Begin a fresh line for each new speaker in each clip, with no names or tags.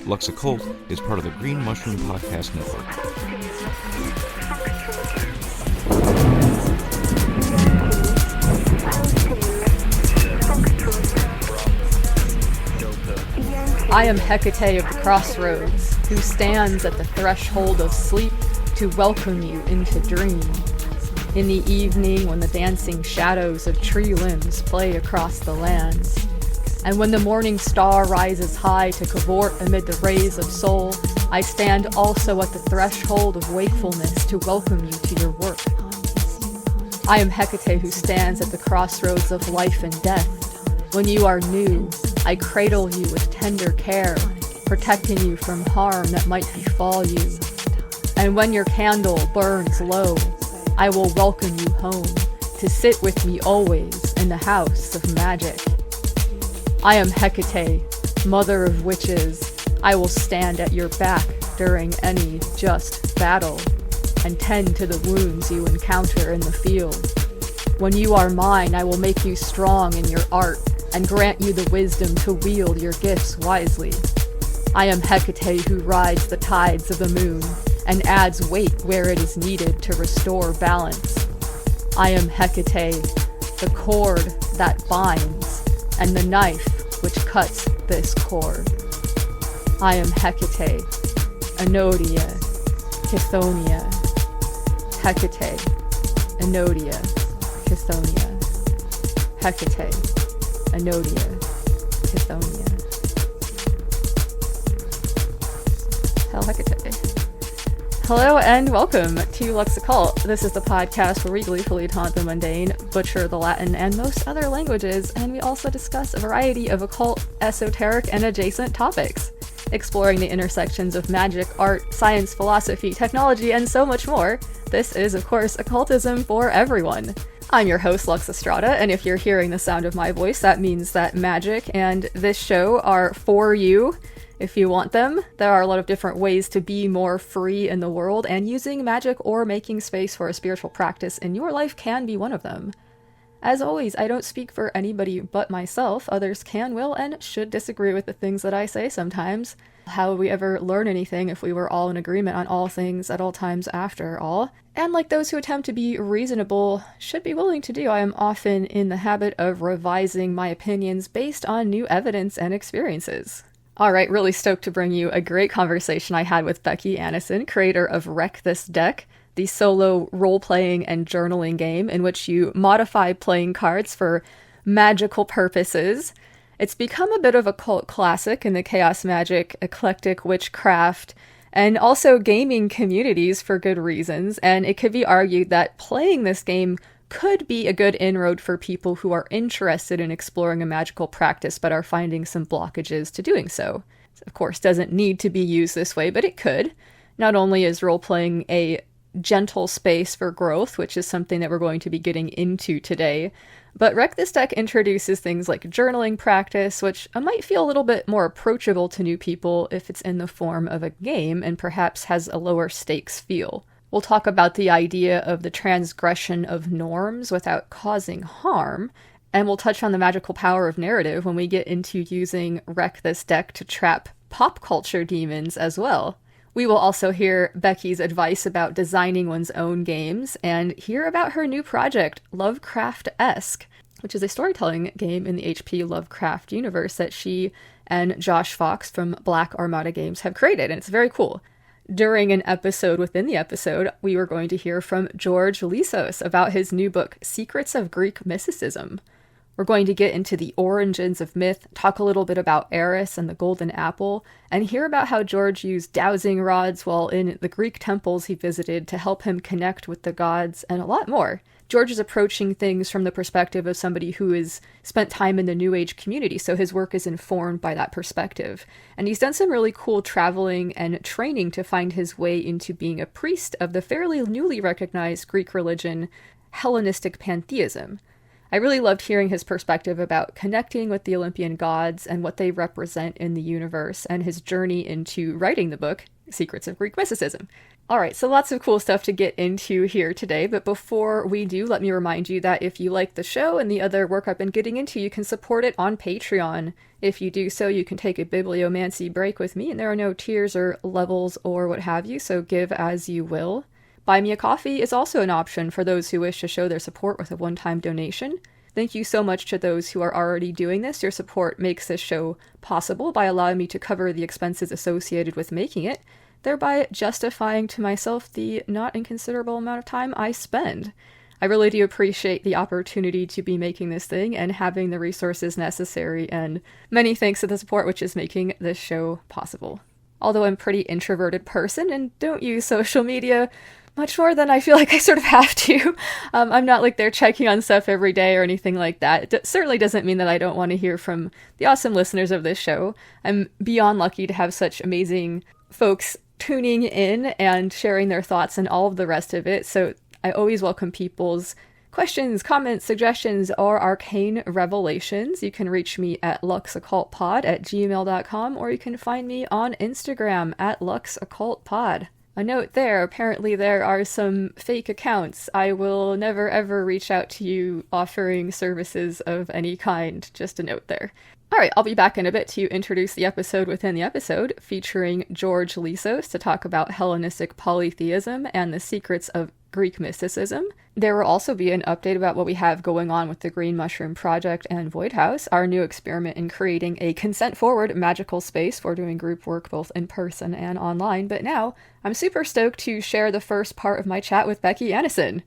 Lux Occult is part of the Green Mushroom Podcast Network.
I am Hecate of the Crossroads, who stands at the threshold of sleep to welcome you into dream. In the evening, when the dancing shadows of tree limbs play across the lands, and when the morning star rises high to cavort amid the rays of soul, I stand also at the threshold of wakefulness to welcome you to your work. I am Hecate who stands at the crossroads of life and death. When you are new, I cradle you with tender care, protecting you from harm that might befall you. And when your candle burns low, I will welcome you home to sit with me always in the house of magic. I am Hecate, mother of witches. I will stand at your back during any just battle and tend to the wounds you encounter in the field. When you are mine, I will make you strong in your art and grant you the wisdom to wield your gifts wisely. I am Hecate who rides the tides of the moon and adds weight where it is needed to restore balance. I am Hecate, the cord that binds, and the knife which cuts this cord. I am Hecate, Enodia, Chithonia. Hecate, Enodia, Chithonia. Hecate, Enodia, Chithonia. Hell Hecate. Hello and welcome to Lux Occult. This is the podcast where we gleefully taunt the mundane, butcher the Latin and most other languages, and we also discuss a variety of occult, esoteric, and adjacent topics, exploring the intersections of magic, art, science, philosophy, technology, and so much more. This is, of course, occultism for everyone. I'm your host, Lux Strata, and if you're hearing the sound of my voice, that means that magic and this show are for you. If you want them, there are a lot of different ways to be more free in the world, and using magic or making space for a spiritual practice in your life can be one of them. As always, I don't speak for anybody but myself. Others can, will, and should disagree with the things that I say sometimes. How would we ever learn anything if we were all in agreement on all things at all times after all? And like those who attempt to be reasonable should be willing to do, I am often in the habit of revising my opinions based on new evidence and experiences. Alright, really stoked to bring you a great conversation I had with Becky, Annison, creator of Wreck This Deck, the solo role-playing and journaling game in which you modify playing cards for magical purposes. It's become a bit of a cult classic in the chaos magic, eclectic witchcraft, and also gaming communities for good reasons, and it could be argued that playing this game could be a good inroad for people who are interested in exploring a magical practice but are finding some blockages to doing so. Of course, doesn't need to be used this way, but it could. Not only is role-playing a gentle space for growth, which is something that we're going to be getting into today, but Wreck This Deck introduces things like journaling practice, which might feel a little bit more approachable to new people if it's in the form of a game and perhaps has a lower stakes feel. We'll talk about the idea of the transgression of norms without causing harm, and we'll touch on the magical power of narrative when we get into using Wreck This Deck to trap pop culture demons as well. We will also hear Becky's advice about designing one's own games, and hear about her new project, Lovecraft-esque, which is a storytelling game in the H.P. Lovecraft universe that she and Josh Fox from Black Armada Games have created, and it's very cool. During an episode within the episode, we were going to hear from George Lizos about his new book, Secrets of Greek Mysticism. We're going to get into the origins of myth, talk a little bit about Eris and the Golden Apple, and hear about how George used dowsing rods while in the Greek temples he visited to help him connect with the gods, and a lot more. George is approaching things from the perspective of somebody who has spent time in the New Age community, so his work is informed by that perspective. And he's done some really cool traveling and training to find his way into being a priest of the fairly newly recognized Greek religion, Hellenistic pantheism. I really loved hearing his perspective about connecting with the Olympian gods and what they represent in the universe, and his journey into writing the book, Secrets of Greek Mysticism. All right, so lots of cool stuff to get into here today, but before we do, let me remind you that if you like the show and the other work I've been getting into, you can support it on Patreon. If you do so, you can take a bibliomancy break with me, and there are no tiers or levels or what have you, so give as you will. Buy Me a Coffee is also an option for those who wish to show their support with a one-time donation. Thank you so much to those who are already doing this. Your support makes this show possible by allowing me to cover the expenses associated with making it, thereby justifying to myself the not inconsiderable amount of time I spend. I really do appreciate the opportunity to be making this thing and having the resources necessary, and many thanks to the support which is making this show possible. Although I'm a pretty introverted person and don't use social media much more than I feel like I sort of have to. I'm not like they're checking on stuff every day or anything like that. It certainly doesn't mean that I don't want to hear from the awesome listeners of this show. I'm beyond lucky to have such amazing folks tuning in and sharing their thoughts and all of the rest of it. So I always welcome people's questions, comments, suggestions, or arcane revelations. You can reach me at luxoccultpod@gmail.com, or you can find me on Instagram at luxoccultpod. A note there, apparently there are some fake accounts. I will never ever reach out to you offering services of any kind. Just a note there. Alright, I'll be back in a bit to introduce the episode within the episode, featuring George Lizos to talk about Hellenistic polytheism and the secrets of Greek mysticism. There will also be an update about what we have going on with the Green Mushroom Project and Void House, our new experiment in creating a consent-forward magical space for doing group work both in person and online. But now, I'm super stoked to share the first part of my chat with Becky Annison.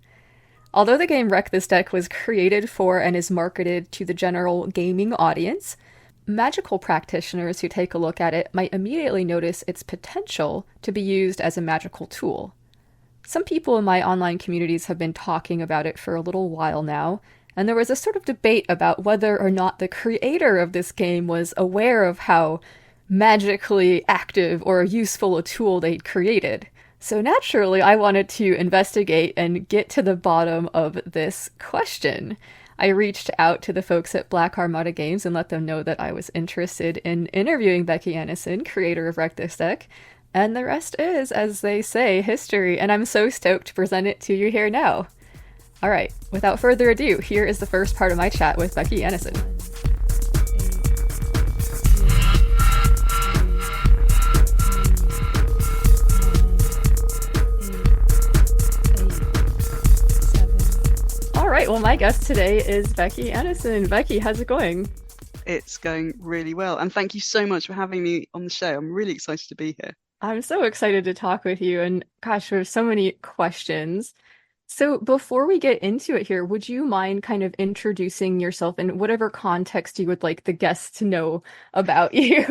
Although the game Wreck This Deck was created for and is marketed to the general gaming audience, magical practitioners who take a look at it might immediately notice its potential to be used as a magical tool. Some people in my online communities have been talking about it for a little while now, and there was a sort of debate about whether or not the creator of this game was aware of how magically active or useful a tool they'd created. So naturally, I wanted to investigate and get to the bottom of this question. I reached out to the folks at Black Armada Games and let them know that I was interested in interviewing Becky Annison, creator of Wreck This Deck, and the rest is, as they say, history, and I'm so stoked to present it to you here now. Alright, without further ado, here is the first part of my chat with Becky Annison. Alright, well my guest today is Becky Annison. Becky, how's it going?
It's going really well, and thank you so much for having me on the show. I'm really excited to be here.
I'm so excited to talk with you, and gosh, there's so many questions. So before we get into it here, would you mind kind of introducing yourself in whatever context you would like the guests to know about you?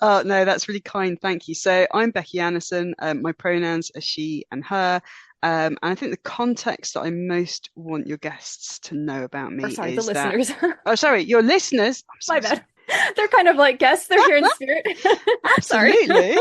No, that's really kind. Thank you. So I'm Becky Annison. My pronouns are she and her. And I think the context that I most want your guests to know about me
the
is
listeners.
Oh, sorry, your listeners.
My bad. They're kind of like guests. They're here in spirit.
Absolutely.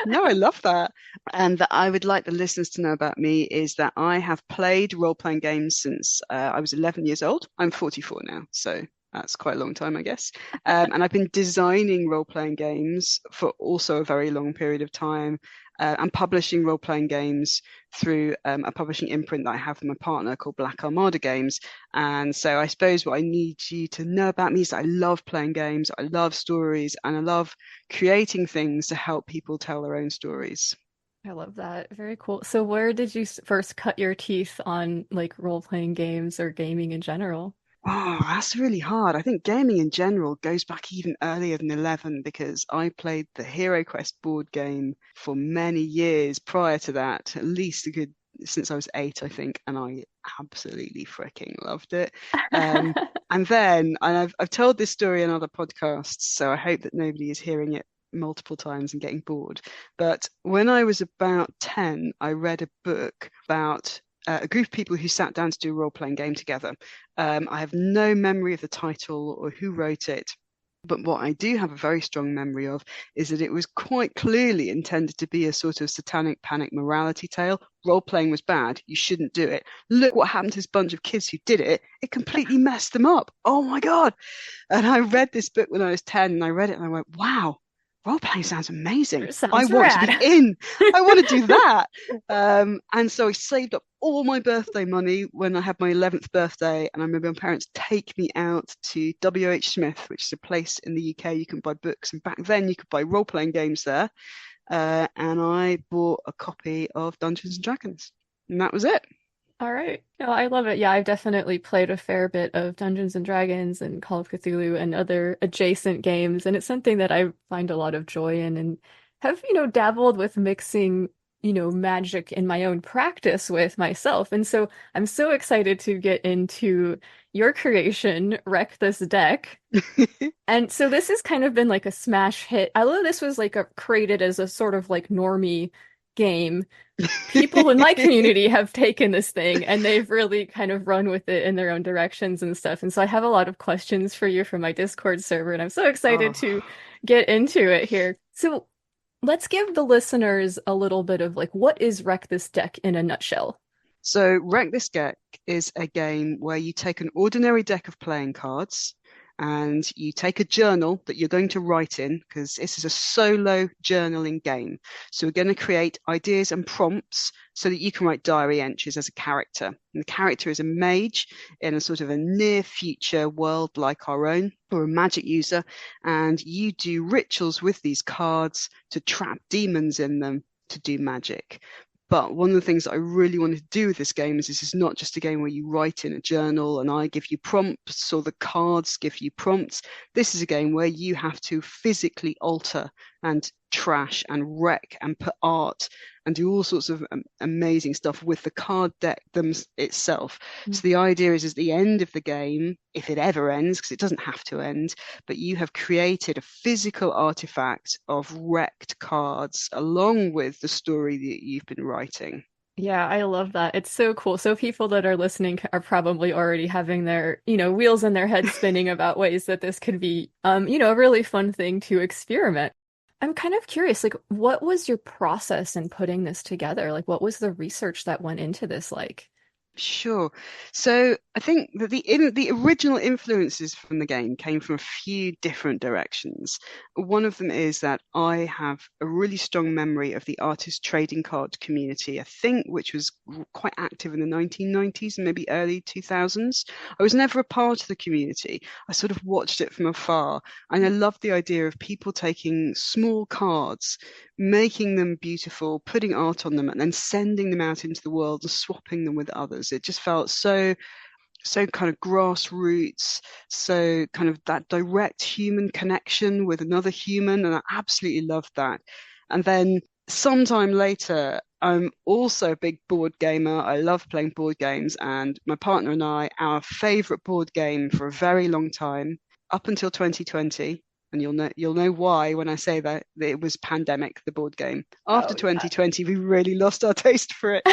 No, I love that. And that I would like the listeners to know about me is that I have played role-playing games since I was 11 years old. I'm 44 now, so that's quite a long time, I guess. And I've been designing role-playing games for also a very long period of time. I'm publishing role-playing games through a publishing imprint that I have with my partner called Black Armada Games. And so I suppose what I need you to know about me is that I love playing games, I love stories, and I love creating things to help people tell their own stories.
I love that. Very cool. So where did you first cut your teeth on like role-playing games or gaming in general?
Oh, that's really hard. I think gaming in general goes back even earlier than 11 because I played the Hero Quest board game for many years prior to that, at least since I was 8, I think, and I absolutely freaking loved it. And then I've told this story in other podcasts, so I hope that nobody is hearing it multiple times and getting bored. But when I was about 10, I read a book about a group of people who sat down to do a role-playing game together. I have no memory of the title or who wrote it, but what I do have a very strong memory of is that it was quite clearly intended to be a sort of satanic panic morality tale. Role-playing was bad. You shouldn't do it. Look what happened to this bunch of kids who did it. It completely messed them up. Oh my God. And I read this book when I was 10 and I read it and I went, wow, role playing sounds amazing. I
Sounds
want to be
rad.
in. I want to do that. And so I saved up all my birthday money when I had my 11th birthday. And I remember my parents take me out to WH Smith, which is a place in the UK you can buy books. And back then you could buy role playing games there. And I bought a copy of Dungeons and Dragons. And that was it.
All right. No, I love it. Yeah, I've definitely played a fair bit of Dungeons and Dragons and Call of Cthulhu and other adjacent games, and it's something that I find a lot of joy in and have, dabbled with mixing, magic in my own practice with myself. And so I'm so excited to get into your creation, Wreck This Deck. And so this has kind of been like a smash hit. Although this was like created as a sort of like normie game, people in my community have taken this thing and they've really kind of run with it in their own directions and stuff. And so I have a lot of questions for you from my Discord server, and I'm so excited to get into it here. So let's give the listeners a little bit of like, what is Wreck This Deck in a nutshell?
So Wreck This Deck is a game where you take an ordinary deck of playing cards and you take a journal that you're going to write in, because this is a solo journaling game. So we're going to create ideas and prompts so that you can write diary entries as a character. And the character is a mage in a sort of a near future world like our own, or a magic user, and you do rituals with these cards to trap demons in them to do magic. But one of the things that I really wanted to do with this game is this is not just a game where you write in a journal and I give you prompts or the cards give you prompts. This is a game where you have to physically alter and trash and wreck and put art and do all sorts of amazing stuff with the card deck itself. So the idea is at the end of the game, if it ever ends, because it doesn't have to end, but you have created a physical artifact of wrecked cards along with the story that you've been writing.
Yeah, I love that. It's so cool. So people that are listening are probably already having their, wheels in their head spinning about ways that this could be, a really fun thing to experiment. I'm kind of curious, like, what was your process in putting this together? Like, what was the research that went into this like?
Sure. So I think that the original influences from the game came from a few different directions. One of them is that I have a really strong memory of the artist trading card community, I think, which was quite active in the 1990s and maybe early 2000s. I was never a part of the community. I sort of watched it from afar, and I loved the idea of people taking small cards, making them beautiful, putting art on them, and then sending them out into the world and swapping them with others. It just felt so kind of grassroots, so kind of that direct human connection with another human, and I absolutely loved that. And then sometime later, I'm also a big board gamer. I love playing board games, and my partner and I, our favorite board game for a very long time, up until 2020, and you'll know why when I say that it was Pandemic, the board game. After 2020, we really lost our taste for it.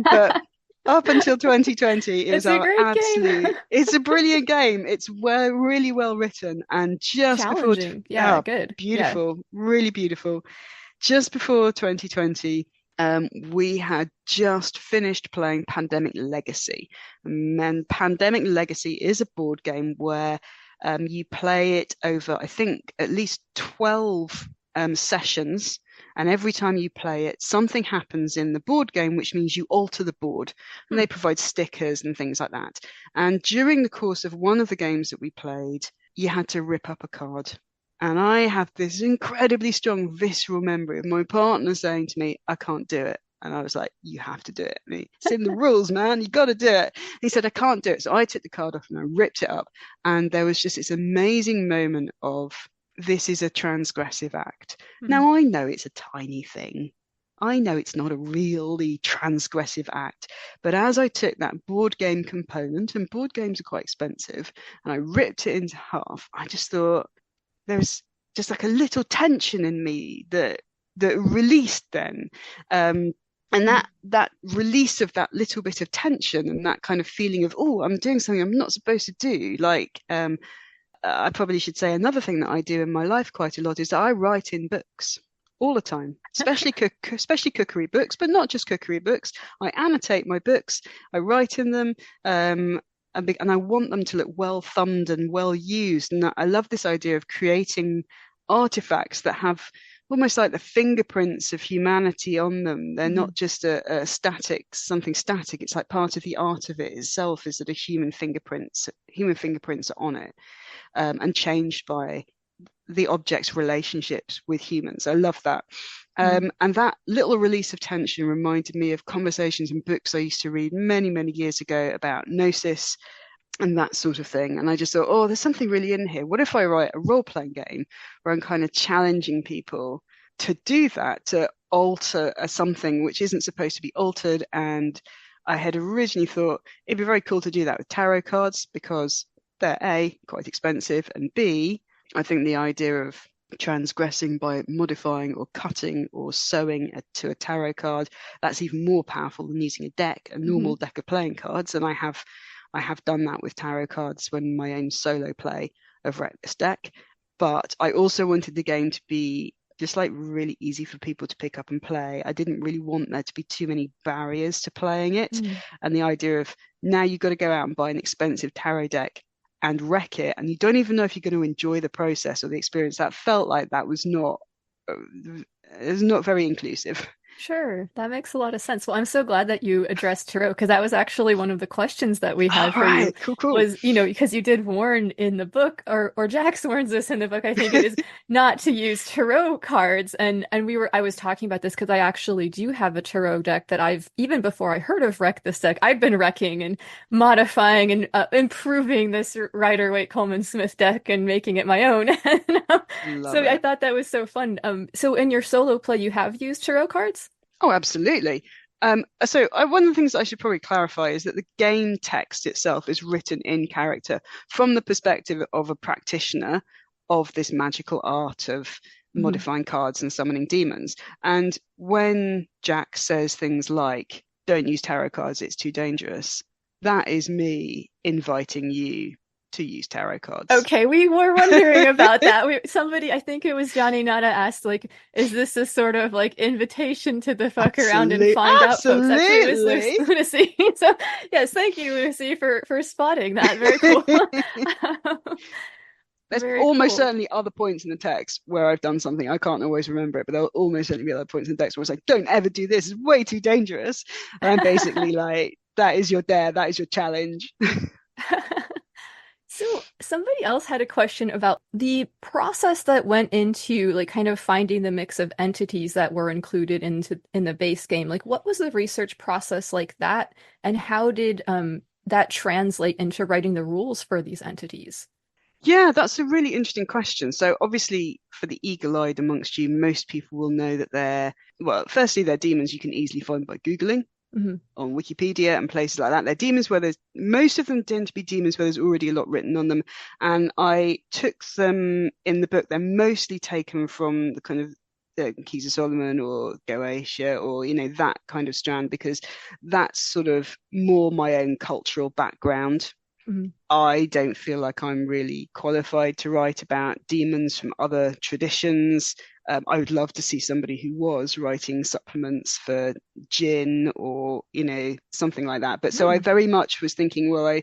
But up until 2020, it was our absolute. It's a brilliant game. It's really well written, and just
challenging.
before,
Good,
beautiful, really beautiful. Just before 2020, we had just finished playing Pandemic Legacy, and Pandemic Legacy is a board game where you play it over, I think, at least 12 sessions. And every time you play it, something happens in the board game, which means you alter the board. And they provide stickers and things like that. And during the course of one of the games that we played, you had to rip up a card. And I have this incredibly strong visceral memory of my partner saying to me, I can't do it. And I was like, you have to do it. It's in the rules, man. You got to do it. He said, I can't do it. So I took the card off and I ripped it up. And there was just this amazing moment of, this is a transgressive act. Now, I know it's a tiny thing. I know it's not a really transgressive act. But as I took that board game component, and board games are quite expensive, and I ripped it into half, I just thought there's just like a little tension in me that released then. And that release of that little bit of tension and that kind of feeling of, oh, I'm doing something I'm not supposed to do. Like, I probably should say another thing that I do in my life quite a lot is that I write in books all the time, especially cookery books, but not just cookery books. I annotate my books, I write in them, and I want them to look well thumbed and well used. And I love this idea of creating artifacts that have almost like the fingerprints of humanity on them. They're not just a static, something static. It's like part of the art of it itself is that a human fingerprints are on it, and changed by the object's relationships with humans. I love that. And that little release of tension reminded me of conversations and books I used to read many, many years ago about gnosis and that sort of thing. And I just thought, oh, there's something really in here. What if I write a role-playing game where I'm kind of challenging people to do that, to alter something which isn't supposed to be altered? And I had originally thought it'd be very cool to do that with tarot cards because they're A, quite expensive, and B, I think the idea of transgressing by modifying or cutting or sewing to a tarot card, that's even more powerful than using a normal deck of playing cards. And I have done that with tarot cards when my own solo play of wrecked this deck. But I also wanted the game to be just like really easy for people to pick up and play. I didn't really want there to be too many barriers to playing it. And the idea of now you've got to go out and buy an expensive tarot deck and wreck it, and you don't even know if you're going to enjoy the process or the experience. That felt like that was not very inclusive.
Sure, that makes a lot of sense. Well, I'm so glad that you addressed tarot because that was actually one of the questions that we had for you.
Cool.
Was, because you did warn in the book, or Jax warns us in the book, I think it is, not to use tarot cards. And I was talking about this because I actually do have a tarot deck that even before I heard of Wreck This Deck, I've been wrecking and modifying and improving this Rider-Waite Coleman Smith deck and making it my own. So I thought that was so fun. So in your solo play, you have used tarot cards?
Oh, absolutely. So one of the things I should probably clarify is that the game text itself is written in character from the perspective of a practitioner of this magical art of modifying cards and summoning demons. And when Jack says things like, don't use tarot cards, it's too dangerous, that is me inviting you to use tarot cards.
Okay, we were wondering about that. Somebody, I think it was Johnny Nada, asked, like, is this a sort of like invitation to the fuck around and find out folks? Actually, Lunacy. So yes, thank you, Lunacy, for spotting that. Very cool.
There's almost certainly other points in the text where I've done something. I can't always remember it, but there'll almost certainly be other points in the text where it's like, don't ever do this. It's way too dangerous. And I'm basically like, that is your dare. That is your challenge.
So somebody else had a question about the process that went into like kind of finding the mix of entities that were included in the base game. Like, what was the research process like that, and how did that translate into writing the rules for these entities?
Yeah, that's a really interesting question. So obviously for the eagle-eyed amongst you, most people will know that firstly, they're demons you can easily find by Googling. On Wikipedia and places like that. They're demons where most of them tend to be demons where there's already a lot written on them. And I took them in the book. They're mostly taken from the kind of Keys of Solomon or Goetia or, that kind of strand, because that's sort of more my own cultural background. I don't feel like I'm really qualified to write about demons from other traditions. I would love to see somebody who was writing supplements for Jinn or, something like that. But so I very much was thinking, well,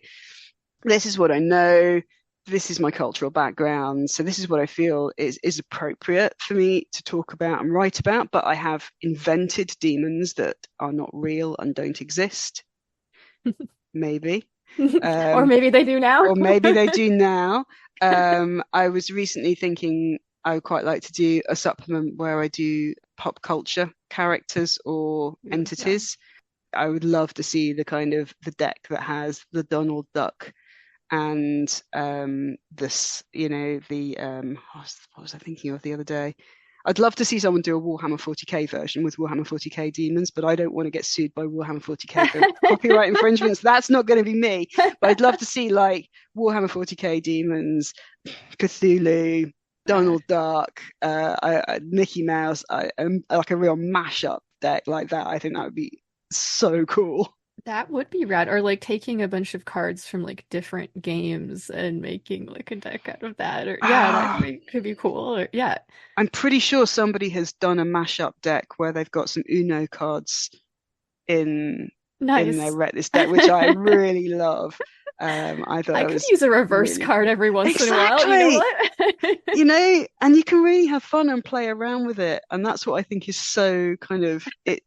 this is what I know. This is my cultural background. So this is what I feel is appropriate for me to talk about and write about. But I have invented demons that are not real and don't exist. Maybe.
Or maybe they do now.
I was recently thinking I would quite like to do a supplement where I do pop culture characters or entities. I would love to see the kind of the deck that has the Donald Duck and what was I thinking of the other day? I'd love to see someone do a Warhammer 40k version with Warhammer 40k demons, but I don't want to get sued by Warhammer 40k for copyright infringements. That's not going to be me. But I'd love to see like Warhammer 40k demons, Cthulhu, Donald Duck, Mickey Mouse, like a real mashup deck like that. I think that would be so cool.
That would be rad. Or like taking a bunch of cards from like different games and making like a deck out of that. Or that could be cool. Or, yeah.
I'm pretty sure somebody has done a mashup deck where they've got some Uno cards in their Wreck This deck, which I really love. I thought
I
that
could
was
use a reverse
really
card
cool.
every once in a while. You know
Exactly.
what?
And you can really have fun and play around with it. And that's what I think is so kind of it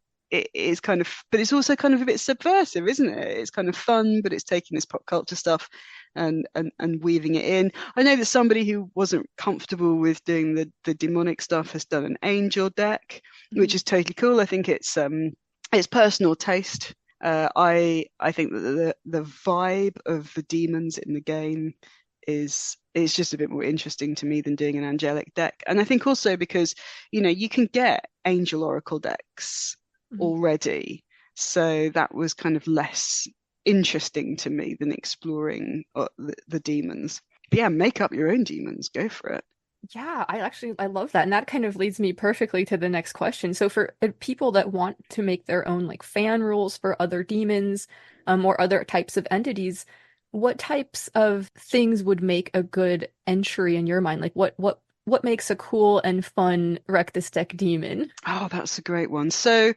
is kind of, but it's also kind of a bit subversive, isn't it? It's kind of fun, but it's taking this pop culture stuff and weaving it in. I know that somebody who wasn't comfortable with doing the demonic stuff has done an angel deck, which is totally cool. I think it's personal taste. I think that the vibe of the demons in the game is just a bit more interesting to me than doing an angelic deck. And I think also because you can get angel oracle decks already, so that was kind of less interesting to me than exploring the demons. But yeah, make up your own demons, go for it.
Yeah, I love that. And that kind of leads me perfectly to the next question. So for people that want to make their own like fan rules for other demons, or other types of entities, what types of things would make a good entry in your mind? Like what makes a cool and fun Wreck This Deck demon?
Oh, that's a great one. So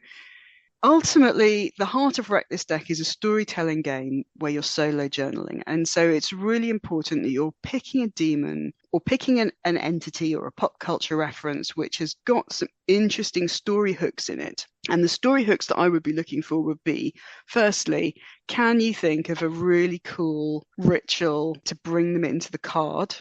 ultimately, the heart of Wreck This Deck is a storytelling game where you're solo journaling. And so it's really important that you're picking a demon or picking an entity or a pop culture reference which has got some interesting story hooks in it. And the story hooks that I would be looking for would be, firstly, can you think of a really cool ritual to bring them into the card?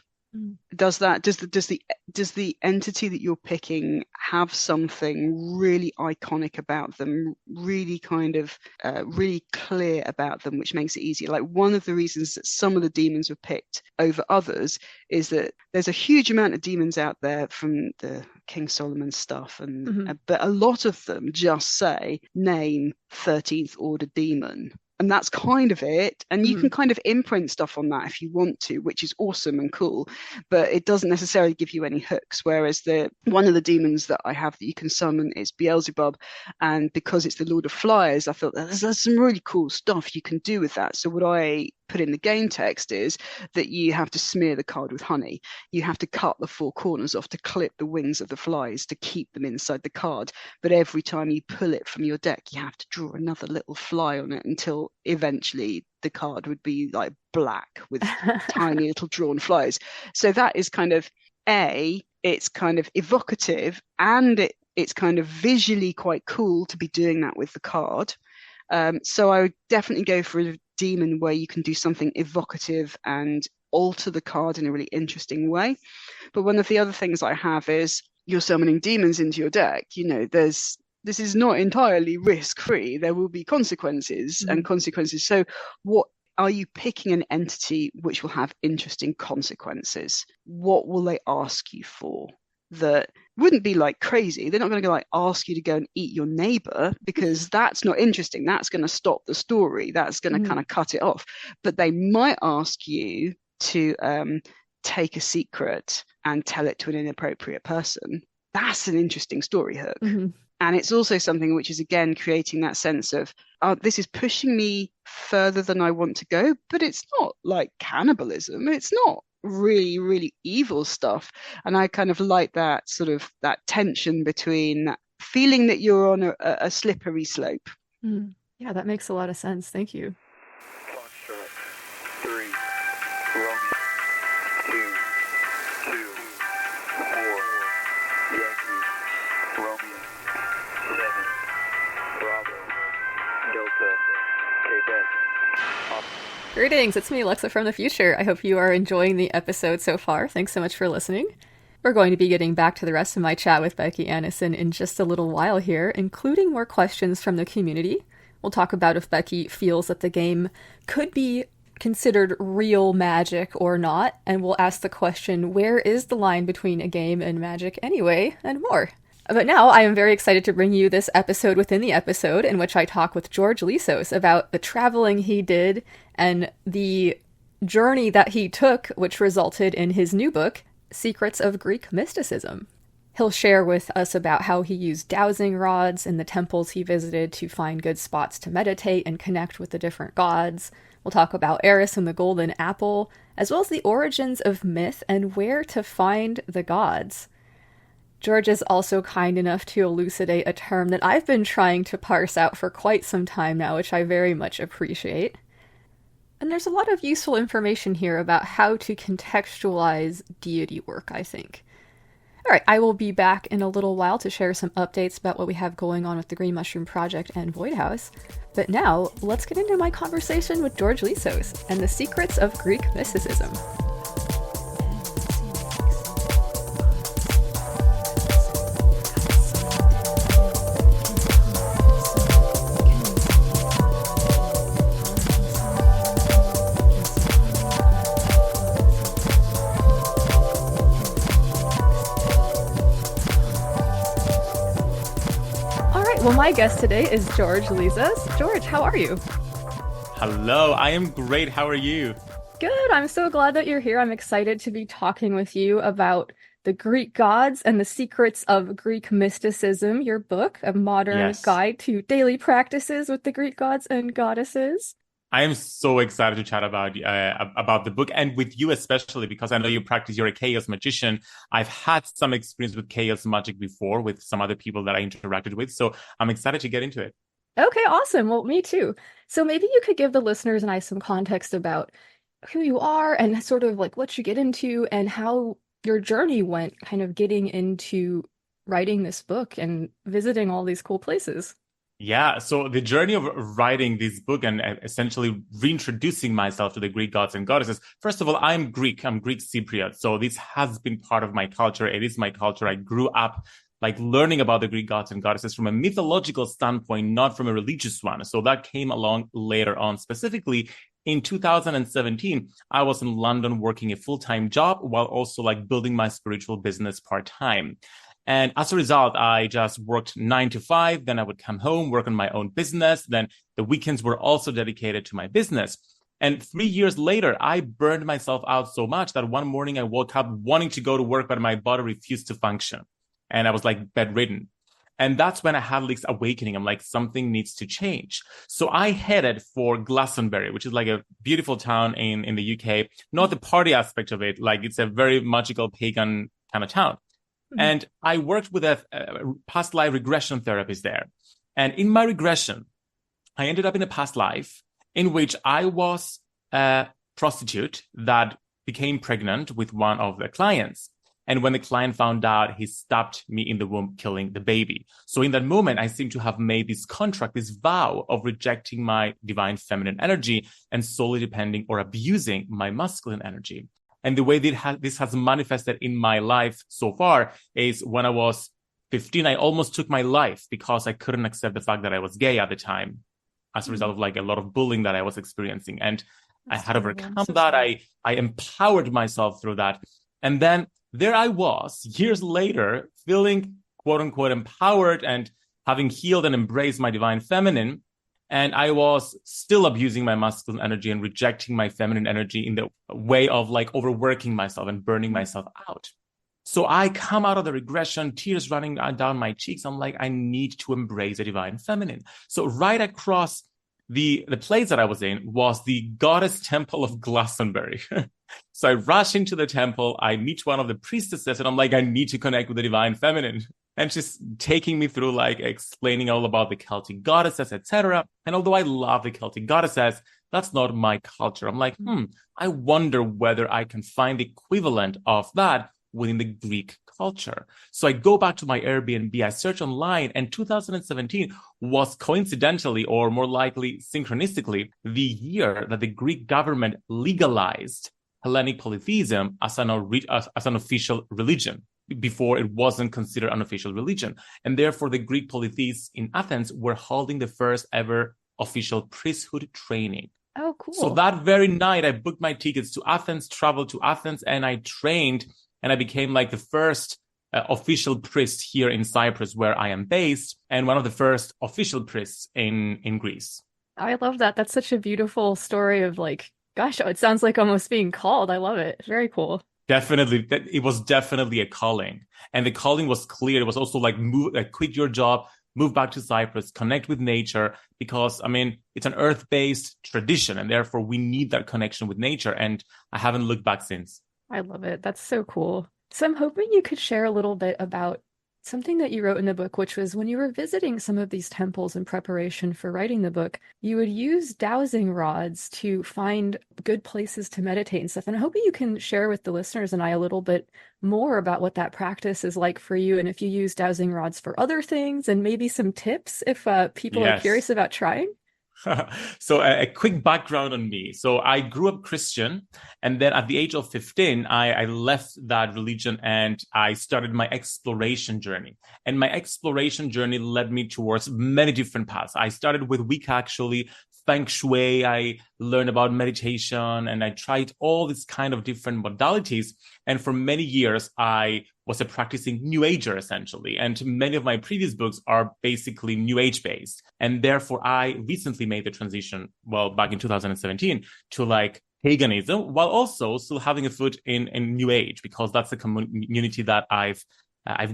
Does the entity that you're picking have something really iconic about them, really kind of really clear about them, which makes it easier? Like, one of the reasons that some of the demons were picked over others is that there's a huge amount of demons out there from the King Solomon stuff, and but a lot of them just say name 13th order demon. And that's kind of it. And you can kind of imprint stuff on that if you want to, which is awesome and cool, but it doesn't necessarily give you any hooks. Whereas one of the demons that I have that you can summon is Beelzebub. And because it's the Lord of Flyers, I thought there's some really cool stuff you can do with that. So what I put in the game text is that you have to smear the card with honey. You have to cut the four corners off to clip the wings of the flies to keep them inside the card. But every time you pull it from your deck, you have to draw another little fly on it until eventually the card would be like black with tiny little drawn flies. So that is kind of it's kind of evocative, and it's kind of visually quite cool to be doing that with the card. So I would definitely go for a demon where you can do something evocative and alter the card in a really interesting way. But one of the other things I have is you're summoning demons into your deck. This is not entirely risk-free. There will be consequences and consequences. So what are you picking an entity which will have interesting consequences? What will they ask you for? That wouldn't be like crazy. They're not going to go like ask you to go and eat your neighbor, because that's not interesting. That's going to stop the story. That's going to kind of cut it off. But they might ask you to take a secret and tell it to an inappropriate person. That's an interesting story hook. And it's also something which is, again, creating that sense of, this is pushing me further than I want to go, but it's not like cannibalism. It's not really, really evil stuff. And I kind of like that sort of that tension between that feeling that you're on a slippery slope.
Yeah, that makes a lot of sense. Thank you.
Foxtrot 3, Romeo 2, 2, 4, Yankee, Romeo 7, Bravo, Delta, Quebec.
Greetings, it's me, Luxa from the future. I hope you are enjoying the episode so far. Thanks so much for listening. We're going to be getting back to the rest of my chat with Becky Annison in just a little while here, including more questions from the community. We'll talk about if Becky feels that the game could be considered real magic or not, and we'll ask the question, where is the line between a game and magic anyway, and more. But now I am very excited to bring you this episode within the episode, in which I talk with George Lizos about the traveling he did and the journey that he took, which resulted in his new book, Secrets of Greek Mysticism. He'll share with us about how he used dowsing rods in the temples he visited to find good spots to meditate and connect with the different gods. We'll talk about Eris and the Golden Apple, as well as the origins of myth and where to find the gods. George is also kind enough to elucidate a term that I've been trying to parse out for quite some time now, which I very much appreciate. And there's a lot of useful information here about how to contextualize deity work, I think. All right, I will be back in a little while to share some updates about what we have going on with the Green Mushroom Project and Void House. But now, let's get into my conversation with George Lizos and the secrets of Greek mysticism. Well, my guest today is George Lizos. George, how are you?
Hello, I am great. How are you?
Good. I'm so glad that you're here. I'm excited to be talking with you about the Greek gods and the secrets of Greek mysticism, your book, A Modern Guide to Daily Practices with the Greek Gods and Goddesses.
I am so excited to chat about the book, and with you especially, because I know you practice, you're a chaos magician. I've had some experience with chaos magic before with some other people that I interacted with, so I'm excited to get into it.
Okay, awesome. Well, me too. So maybe you could give the listeners and I some context about who you are and sort of like what you get into and how your journey went kind of getting into writing this book and visiting all these cool places.
Yeah, so the journey of writing this book and essentially reintroducing myself to the Greek gods and goddesses. First of all, I'm Greek Cypriot. So this has been part of my culture. It is my culture. I grew up like learning about the Greek gods and goddesses from a mythological standpoint, not from a religious one. So that came along later on. Specifically, in 2017, I was in London working a full-time job while also like building my spiritual business part-time. And as a result, I just worked 9 to 5. Then I would come home, work on my own business. Then the weekends were also dedicated to my business. And 3 years later, I burned myself out so much that one morning I woke up wanting to go to work, but my body refused to function. And I was like bedridden. And that's when I had this awakening. I'm like, something needs to change. So I headed for Glastonbury, which is like a beautiful town in the UK. Not the party aspect of it. Like it's a very magical pagan kind of town. And I worked with a past life regression therapist there. And in my regression, I ended up in a past life in which I was a prostitute that became pregnant with one of the clients. And when the client found out, he stabbed me in the womb, killing the baby. So in that moment, I seem to have made this contract, this vow of rejecting my divine feminine energy and solely depending or abusing my masculine energy. And the way this has manifested in my life so far is when I was 15, I almost took my life because I couldn't accept the fact that I was gay at the time as a result of like a lot of bullying that I was experiencing. And I had overcome that. I empowered myself through that. And then there I was years later feeling quote unquote empowered and having healed and embraced my divine feminine. And I was still abusing my masculine energy and rejecting my feminine energy in the way of like overworking myself and burning myself out. So I come out of the regression, tears running down my cheeks. I'm like, I need to embrace the divine feminine. So right across the place that I was in was the goddess temple of Glastonbury. So I rush into the temple. I meet one of the priestesses and I'm like, I need to connect with the divine feminine. And she's taking me through like explaining all about the Celtic goddesses, etc. And although I love the Celtic goddesses, that's not my culture. I'm like, I wonder whether I can find the equivalent of that within the Greek culture. So I go back to my Airbnb, I search online, and 2017 was coincidentally, or more likely synchronistically, the year that the Greek government legalized Hellenic polytheism as an official religion. Before it wasn't considered an official religion. And therefore, the Greek polytheists in Athens were holding the first ever official priesthood training.
Oh, cool.
So that very night, I booked my tickets to Athens, traveled to Athens, and I trained, and I became like the first official priest here in Cyprus, where I am based, and one of the first official priests in Greece.
I love that. That's such a beautiful story of like, gosh, it sounds like almost being called. I love it. Very cool.
Definitely, it was definitely a calling, and the calling was clear. It was also like quit your job, move back to Cyprus, connect with nature, because I mean it's an earth-based tradition, and therefore we need that connection with nature. And I haven't looked back since.
I love it. That's so cool. So I'm hoping you could share a little bit about something that you wrote in the book, which was when you were visiting some of these temples in preparation for writing the book, you would use dowsing rods to find good places to meditate and stuff. And I hope you can share with the listeners and I a little bit more about what that practice is like for you, and if you use dowsing rods for other things, and maybe some tips if people are curious about trying.
So a quick background on me. So I grew up Christian, and then at the age of 15, I left that religion and I started my exploration journey. And my exploration journey led me towards many different paths. I started with Wicca, actually, Feng Shui. I learned about meditation, and I tried all these kind of different modalities. And for many years, I was a practicing New Ager, essentially. And many of my previous books are basically New Age based. And therefore, I recently made the transition, well, back in 2017, to like paganism, while also still having a foot in New Age, because that's the community that I've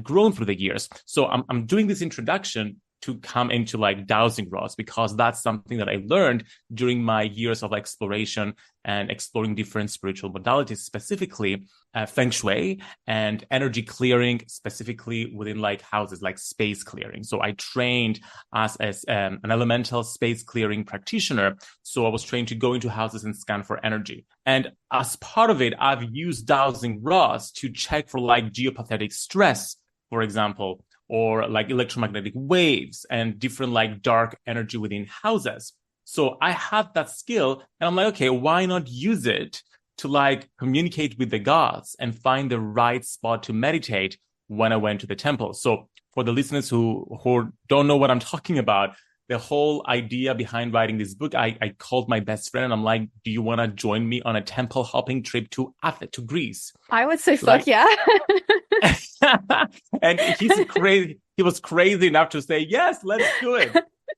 grown through the years. So I'm doing this introduction to come into like dowsing rods, because that's something that I learned during my years of exploration and exploring different spiritual modalities, specifically Feng Shui and energy clearing, specifically within like houses, like space clearing. So I trained as an elemental space clearing practitioner. So I was trained to go into houses and scan for energy. And as part of it, I've used dowsing rods to check for like geopathetic stress, for example, or like electromagnetic waves and different like dark energy within houses. So I had that skill, and I'm like, okay, why not use it to like communicate with the gods and find the right spot to meditate when I went to the temple. So for the listeners who don't know what I'm talking about, the whole idea behind writing this book, I called my best friend and I'm like, do you want to join me on a temple hopping trip to Athens, to Greece?
I would say fuck yeah.
And he was crazy enough to say, yes, let's do it.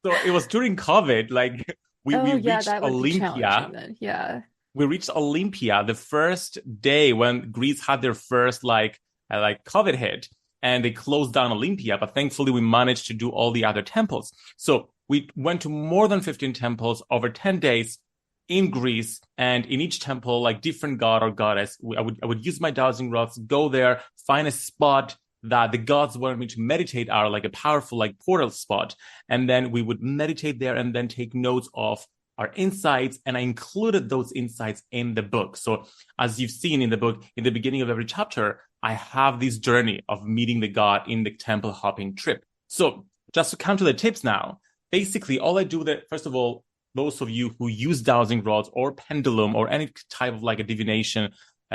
So it was during COVID, like we reached Olympia.
Yeah.
We reached Olympia the first day when Greece had their first like COVID hit, and they closed down Olympia, but thankfully we managed to do all the other temples. So we went to more than 15 temples over 10 days in Greece, and in each temple, like different god or goddess, I would use my dowsing rods, go there, find a spot that the gods wanted me to meditate are like a powerful like portal spot. And then we would meditate there and then take notes of our insights. And I included those insights in the book. So as you've seen in the book, in the beginning of every chapter, I have this journey of meeting the god in the temple hopping trip. So just to come to the tips now, basically all I do that, first of all, those of you who use dowsing rods or pendulum or any type of like a divination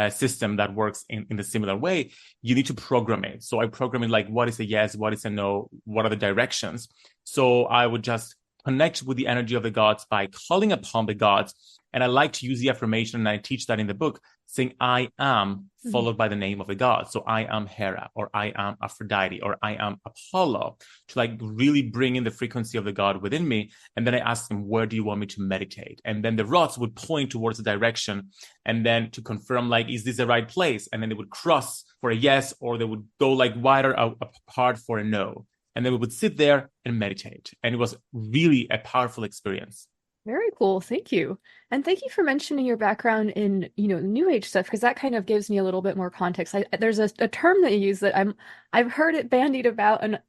system that works in the similar way, you need to program it. So I program it like, what is a yes, what is a no, what are the directions? So I would just connect with the energy of the gods by calling upon the gods. And I like to use the affirmation, and I teach that in the book, saying I am, followed by the name of the god. So I am Hera, or I am Aphrodite, or I am Apollo, to like really bring in the frequency of the god within me. And then I ask them, where do you want me to meditate? And then the rods would point towards the direction, and then to confirm, like, is this the right place? And then they would cross for a yes, or they would go like wider apart for a no. And then we would sit there and meditate. And it was really a powerful experience.
Very cool. Thank you. And thank you for mentioning your background in, New Age stuff, because that kind of gives me a little bit more context. There's a term that you use that I've heard it bandied about, and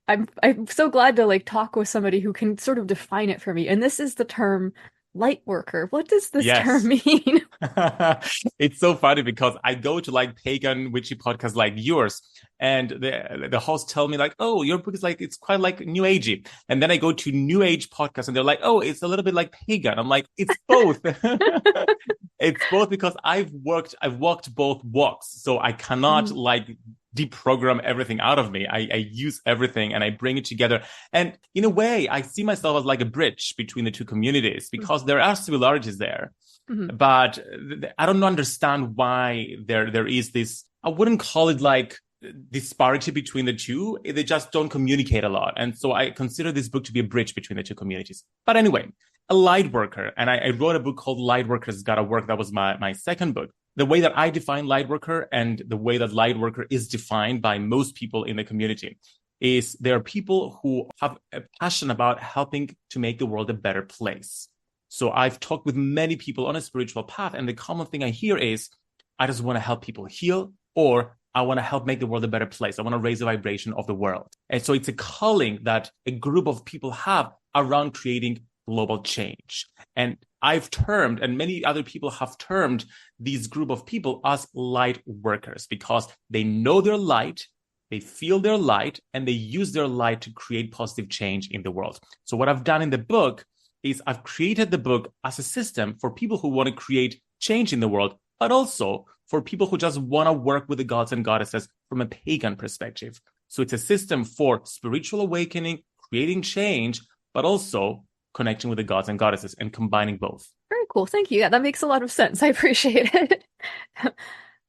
I'm so glad to like talk with somebody who can sort of define it for me. And this is the term light worker. What does this term mean?
It's so funny because I go to like pagan witchy podcasts like yours, and the hosts tell me like, oh, your book is like, it's quite like New Agey. And then I go to New Age podcasts and they're like, oh, it's a little bit like pagan. I'm like, it's both. It's both, because I've walked both walks. So I cannot like deprogram everything out of me. I use everything and I bring it together. And in a way, I see myself as like a bridge between the two communities, because there are similarities there. But I don't understand why there is this, I wouldn't call it like disparity between the two. They just don't communicate a lot. And so I consider this book to be a bridge between the two communities. But anyway, a light worker. And I wrote a book called Light Workers Gotta Work. That was my second book. The way that I define light worker, and the way that light worker is defined by most people in the community, is there are people who have a passion about helping to make the world a better place. So I've talked with many people on a spiritual path, and the common thing I hear is, I just want to help people heal, or I want to help make the world a better place. I want to raise the vibration of the world. And so it's a calling that a group of people have around creating global change. And I've termed, and many other people have termed, these group of people as light workers, because they know their light, they feel their light, and they use their light to create positive change in the world. So what I've done in the book is I've created the book as a system for people who want to create change in the world, but also for people who just want to work with the gods and goddesses from a pagan perspective. So it's a system for spiritual awakening, creating change, but also connecting with the gods and goddesses and combining both.
Very cool. Thank you. Yeah, that makes a lot of sense. I appreciate it.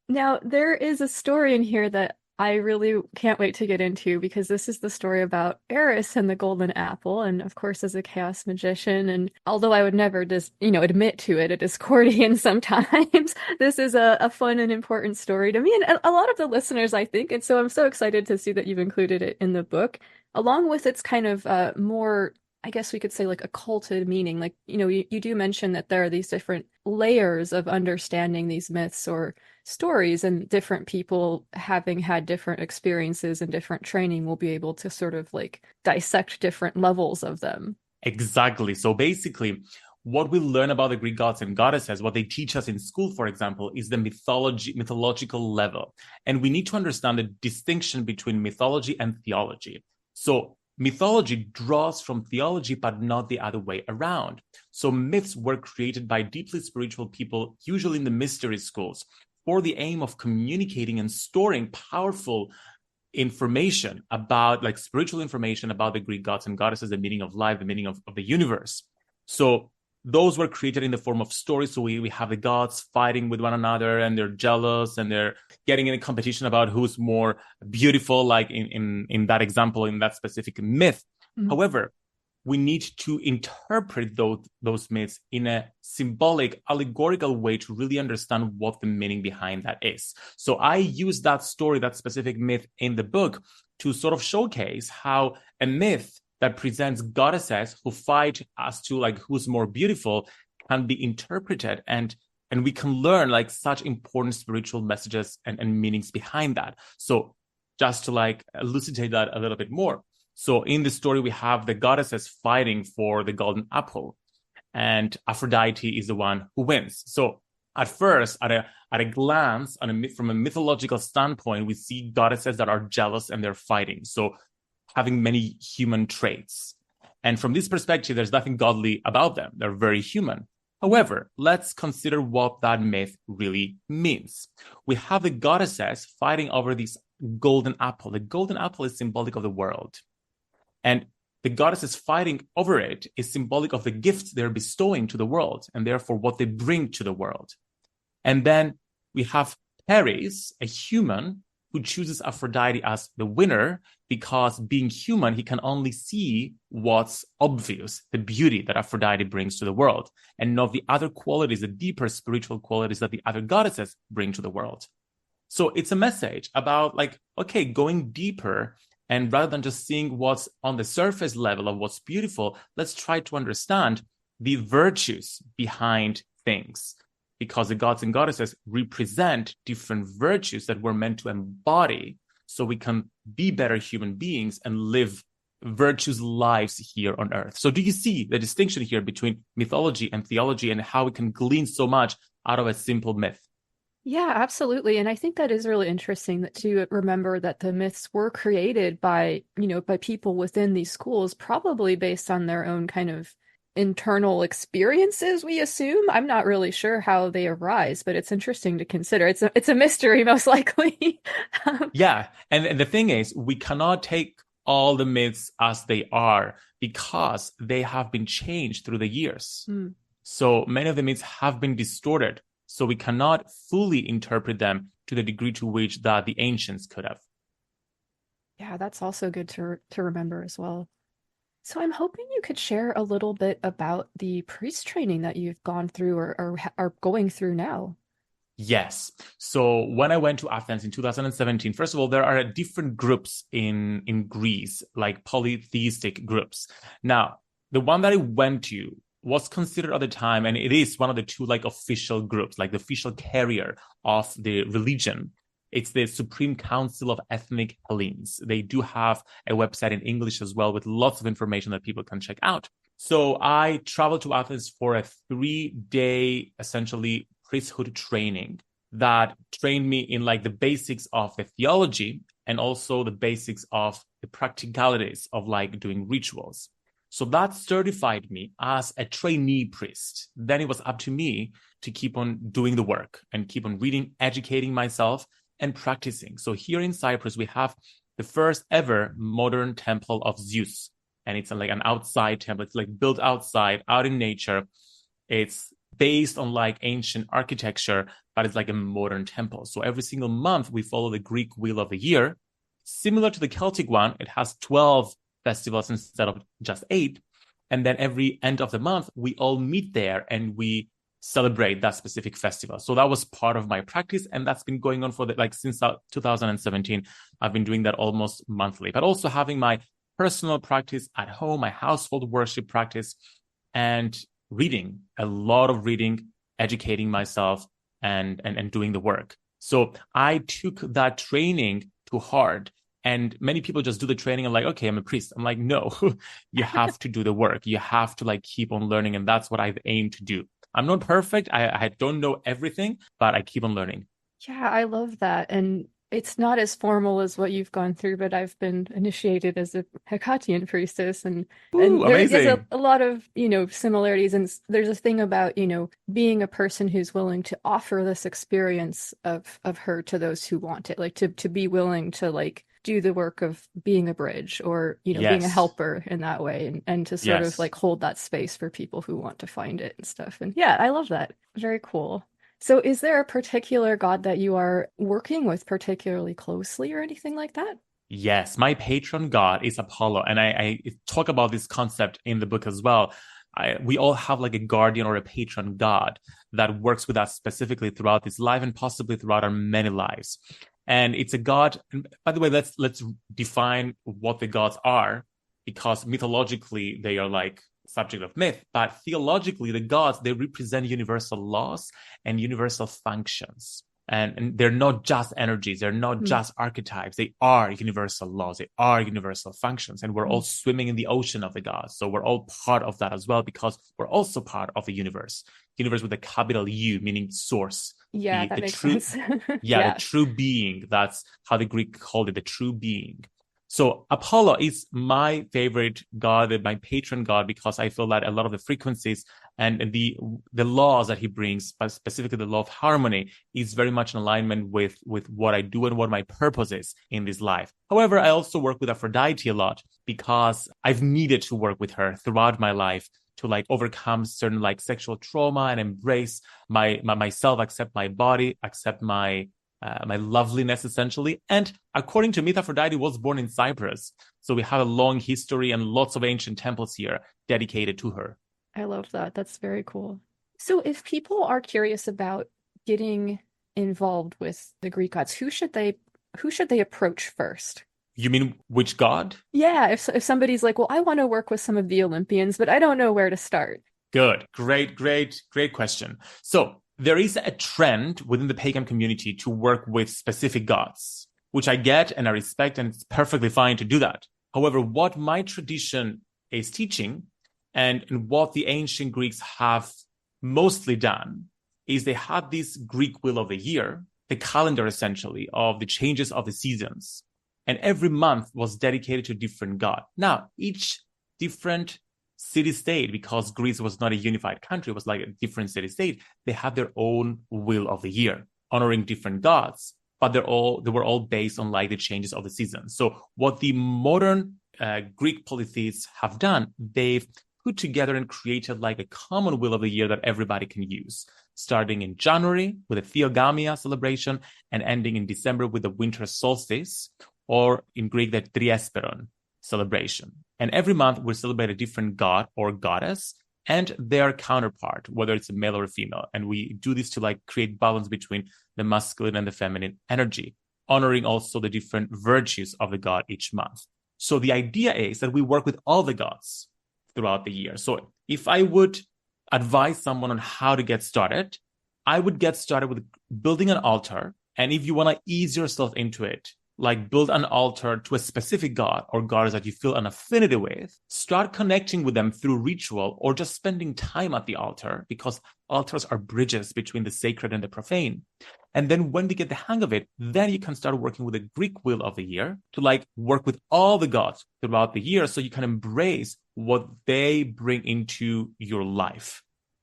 Now, there is a story in here that I really can't wait to get into, because this is the story about Eris and the golden apple. And of course, as a chaos magician, and although I would never just, admit to it, a Discordian sometimes, this is a fun and important story to me and a lot of the listeners, I think. And so I'm so excited to see that you've included it in the book, along with its kind of more, I guess we could say, like, occulted meaning. Like, you do mention that there are these different layers of understanding these myths or stories, and different people having had different experiences and different training will be able to sort of like dissect different levels of them.
Exactly. So basically, what we learn about the Greek gods and goddesses, what they teach us in school, for example, is the mythological level. And we need to understand the distinction between mythology and theology. So mythology draws from theology, but not the other way around. So myths were created by deeply spiritual people, usually in the mystery schools, for the aim of communicating and storing powerful information about, like, spiritual information about the Greek gods and goddesses, the meaning of life, the meaning of the universe. So those were created in the form of stories. So we have the gods fighting with one another, and they're jealous, and they're getting in a competition about who's more beautiful, like in that example, in that specific myth. Mm-hmm. However, we need to interpret those myths in a symbolic, allegorical way to really understand what the meaning behind that is. So I use that story, that specific myth in the book, to sort of showcase how a myth that presents goddesses who fight as to, like, who's more beautiful can be interpreted, and we can learn, like, such important spiritual messages and meanings behind that. So just to, like, elucidate that a little bit more. So in the story, we have the goddesses fighting for the golden apple, and Aphrodite is the one who wins. So at first, at a glance, from a mythological standpoint, we see goddesses that are jealous and they're fighting. So having many human traits. And from this perspective, there's nothing godly about them. They're very human. However, let's consider what that myth really means. We have the goddesses fighting over this golden apple. The golden apple is symbolic of the world. And the goddesses fighting over it is symbolic of the gifts they're bestowing to the world, and therefore what they bring to the world. And then we have Paris, a human, who chooses Aphrodite as the winner, because being human, he can only see what's obvious, the beauty that Aphrodite brings to the world, and not the other qualities, the deeper spiritual qualities that the other goddesses bring to the world. So it's a message about, like, okay, going deeper, and rather than just seeing what's on the surface level of what's beautiful, let's try to understand the virtues behind things, because the gods and goddesses represent different virtues that we're meant to embody so we can be better human beings and live virtuous lives here on earth. So do you see the distinction here between mythology and theology, and how we can glean so much out of a simple myth?
Yeah, absolutely. And I think that is really interesting, that to remember that the myths were created by people within these schools, probably based on their own kind of internal experiences, we assume. I'm not really sure how they arise, but it's interesting to consider. It's a mystery, most likely.
Yeah. And the thing is, we cannot take all the myths as they are, because they have been changed through the years. Mm. So many of the myths have been distorted. So we cannot fully interpret them to the degree to which that the ancients could have.
Yeah, that's also good to remember as well. So I'm hoping you could share a little bit about the priest training that you've gone through or are going through now.
Yes. So when I went to Athens in 2017, first of all, there are different groups in Greece, like polytheistic groups. Now, the one that I went to was considered at the time, and it is one of the two, like, official groups, like the official carrier of the religion. It's the Supreme Council of Ethnic Hellenes. They do have a website in English as well with lots of information that people can check out. So I traveled to Athens for a 3-day, essentially, priesthood training that trained me in like the basics of the theology and also the basics of the practicalities of like doing rituals. So that certified me as a trainee priest. Then it was up to me to keep on doing the work and keep on reading, educating myself, and practicing. So here in Cyprus, we have the first ever modern temple of Zeus. And it's like an outside temple. It's like built outside, out in nature. It's based on like ancient architecture, but it's like a modern temple. So every single month, we follow the Greek wheel of the year. Similar to the Celtic one, it has 12 festivals instead of just 8. And then every end of the month, we all meet there and we celebrate that specific festival. So that was part of my practice, and that's been going on for since 2017. I've been doing that almost monthly, but also having my personal practice at home, my household worship practice, and reading, a lot of reading, educating myself, and doing the work. So I took that training to heart. And many people just do the training and like, okay, I'm a priest. I'm like, no, you have to do the work. You have to like keep on learning. And that's what I've aimed to do. I'm not perfect. I don't know everything, but I keep on learning.
Yeah, I love that. And it's not as formal as what you've gone through, but I've been initiated as a Hecatian priestess, and there is a lot of, similarities. And there's a thing about, being a person who's willing to offer this experience of her to those who want it, like to be willing to like do the work of being a bridge or, being a helper in that way, and to sort of like hold that space for people who want to find it and stuff. And yeah, I love that. Very cool. So is there a particular god that you are working with particularly closely or anything like that?
Yes, my patron god is Apollo. And I talk about this concept in the book as well. We all have like a guardian or a patron god that works with us specifically throughout this life and possibly throughout our many lives. And it's a god. And by the way, let's define what the gods are, because mythologically they are like subject of myth, but theologically the gods, they represent universal laws and universal functions. And they're not just energies, they're not just archetypes, they are universal laws, they are universal functions. And we're all swimming in the ocean of the gods. So we're all part of that as well, because we're also part of the universe with a capital U, meaning source.
Yeah, that makes sense.
The true being. That's how the Greek called it, the true being. So Apollo is my favorite god, my patron god, because I feel that a lot of the frequencies and the laws that he brings, but specifically the law of harmony, is very much in alignment with what I do and what my purpose is in this life. However, I also work with Aphrodite a lot because I've needed to work with her throughout my life to like overcome certain like sexual trauma and embrace myself, accept my body, accept my loveliness, essentially. And according to myth, Aphrodite was born in Cyprus. So we have a long history and lots of ancient temples here dedicated to her.
I love that. That's very cool. So if people are curious about getting involved with the Greek gods, who should they approach first?
You mean which god?
Yeah, if somebody's like, well, I want to work with some of the Olympians, but I don't know where to start.
Good. Great question. So there is a trend within the pagan community to work with specific gods, which I get and I respect, and it's perfectly fine to do that. However, what my tradition is teaching and what the ancient Greeks have mostly done is they had this Greek wheel of the year, the calendar essentially of the changes of the seasons. And every month was dedicated to a different god. Now, each different city-state, because Greece was not a unified country, it was like a different city-state, they had their own wheel of the year, honoring different gods, but they were all based on like the changes of the seasons. So what the modern Greek polytheists have done, they've put together and created like a common wheel of the year that everybody can use, starting in January with a Theogamia celebration and ending in December with the winter solstice, or in Greek, the Triesperon celebration. And every month we celebrate a different god or goddess and their counterpart, whether it's a male or a female. And we do this to like create balance between the masculine and the feminine energy, honoring also the different virtues of the god each month. So the idea is that we work with all the gods throughout the year. So if I would advise someone on how to get started, I would get started with building an altar And if you want to ease yourself into it, like build an altar to a specific god or goddess that you feel an affinity with, start connecting with them through ritual or just spending time at the altar, because altars are bridges between the sacred and the profane. And then when you get the hang of it, then you can start working with the Greek wheel of the year to like work with all the gods throughout the year so you can embrace what they bring into your life.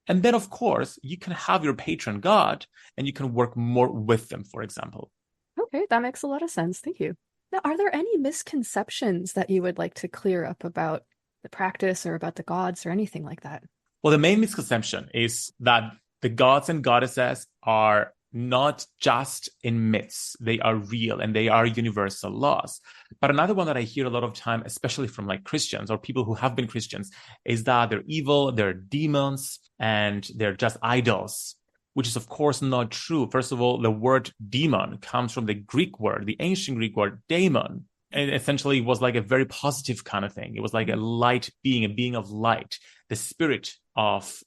And then, of course, you can have your patron god and you can work more with them, for example.
Okay, that makes a lot of sense. Thank you. Now, are there any misconceptions that you would like to clear up about the practice or about the gods or anything like that?
Well, the main misconception is that the gods and goddesses are not just in myths. They are real and they are universal laws. But another one that I hear a lot of time, especially from like Christians or people who have been Christians, is that they're evil, they're demons, and they're just idols, which is of course not true. First of all, the word demon comes from the Greek word, the ancient Greek word daemon. And essentially was like a very positive kind of thing. It was like a light being, a being of light. The spirit of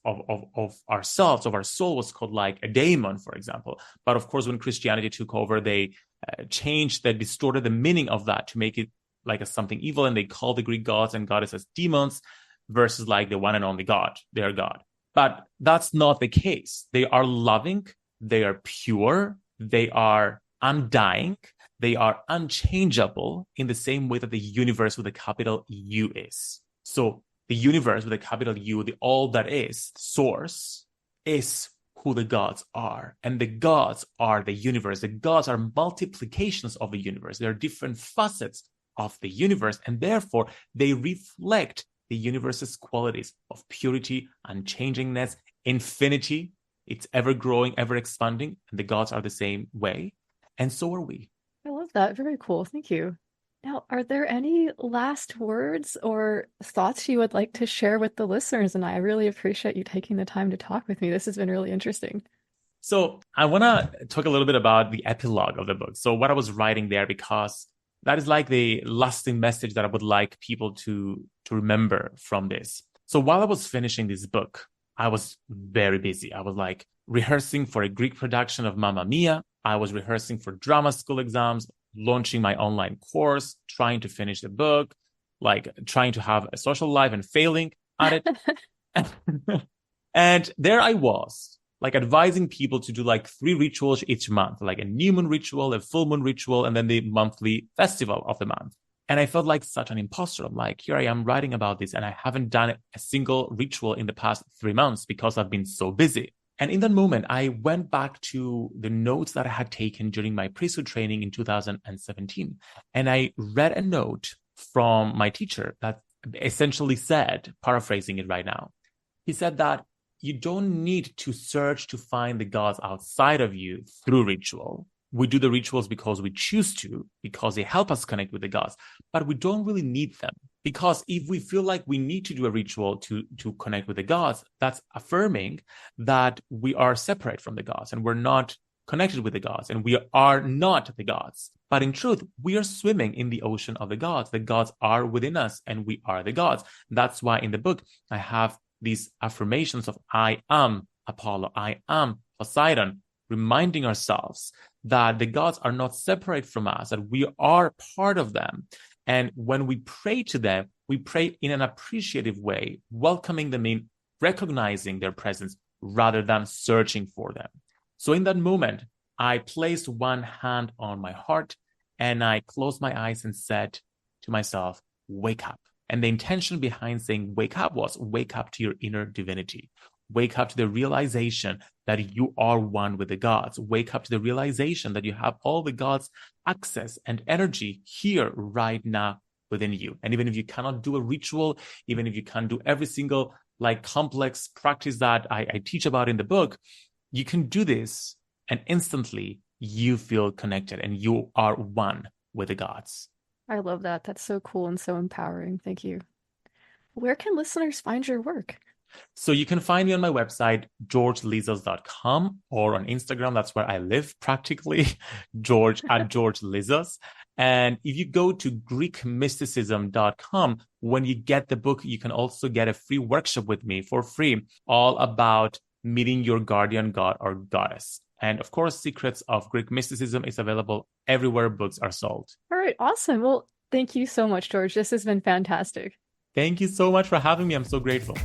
ourselves, of our soul, was called like a daemon, for example. But of course, when Christianity took over, they distorted the meaning of that to make it like something evil. And they called the Greek gods and goddesses demons versus like the one and only God, their God. But that's not the case. They are loving, they are pure, they are undying, they are unchangeable in the same way that the universe with a capital U is. So the universe with a capital U, the all that is, source, is who the gods are. And the gods are the universe. The gods are multiplications of the universe. They are different facets of the universe. And therefore, they reflect the universe's qualities of purity, unchangingness, infinity. It's ever growing, ever expanding. And the gods are the same way. And so are we.
I love that. Very cool. Thank you. Now, are there any last words or thoughts you would like to share with the listeners? And I really appreciate you taking the time to talk with me. This has been really interesting.
So I want to talk a little bit about the epilogue of the book. So what I was writing there, because that is like the lasting message that I would like people to remember from this. So while I was finishing this book, I was very busy. I was like rehearsing for a Greek production of Mamma Mia. I was rehearsing for drama school exams, launching my online course, trying to finish the book, like trying to have a social life and failing at it. And there I was, like advising people to do like 3 rituals each month, like a new moon ritual, a full moon ritual, and then the monthly festival of the month. And I felt like such an imposter. I'm like, here I am writing about this, and I haven't done a single ritual in the past 3 months because I've been so busy. And in that moment, I went back to the notes that I had taken during my priesthood training in 2017. And I read a note from my teacher that essentially said, paraphrasing it right now, he said that you don't need to search to find the gods outside of you through ritual. We do the rituals because we choose to, because they help us connect with the gods, but we don't really need them. Because if we feel like we need to do a ritual to connect with the gods, that's affirming that we are separate from the gods and we're not connected with the gods and we are not the gods. But in truth, we are swimming in the ocean of the gods. The gods are within us and we are the gods. That's why in the book, I have these affirmations of I am Apollo, I am Poseidon, reminding ourselves that the gods are not separate from us, that we are part of them. And when we pray to them, we pray in an appreciative way, welcoming them in, recognizing their presence rather than searching for them. So in that moment, I placed one hand on my heart and I closed my eyes and said to myself, wake up. And the intention behind saying wake up was wake up to your inner divinity. Wake up to the realization that you are one with the gods. Wake up to the realization that you have all the gods' access and energy here right now within you. And even if you cannot do a ritual, even if you can't do every single like complex practice that I teach about in the book, you can do this and instantly you feel connected and you are one with the gods.
I love that. That's so cool and so empowering. Thank you. Where can listeners find your work?
So you can find me on my website, georgelizos.com, or on Instagram. That's where I live practically, George at George Lizos. And if you go to GreekMysticism.com, when you get the book, you can also get a free workshop with me for free, all about meeting your guardian god or goddess. And of course, Secrets of Greek Mysticism is available everywhere books are sold.
All right, awesome. Well, thank you so much, George. This has been fantastic.
Thank you so much for having me. I'm so grateful.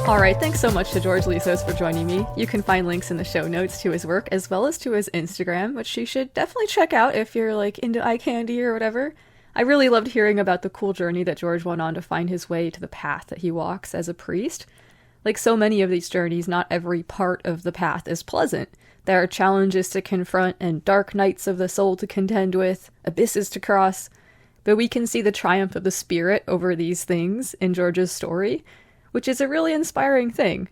All right, thanks so much to George Lizos for joining me. You can find links in the show notes to his work as well as to his Instagram, which you should definitely check out if you're like into eye candy or whatever. I really loved hearing about the cool journey that George went on to find his way to the path that he walks as a priest. Like so many of these journeys, not every part of the path is pleasant. There are challenges to confront and dark nights of the soul to contend with, abysses to cross. But we can see the triumph of the spirit over these things in George's story, which is a really inspiring thing.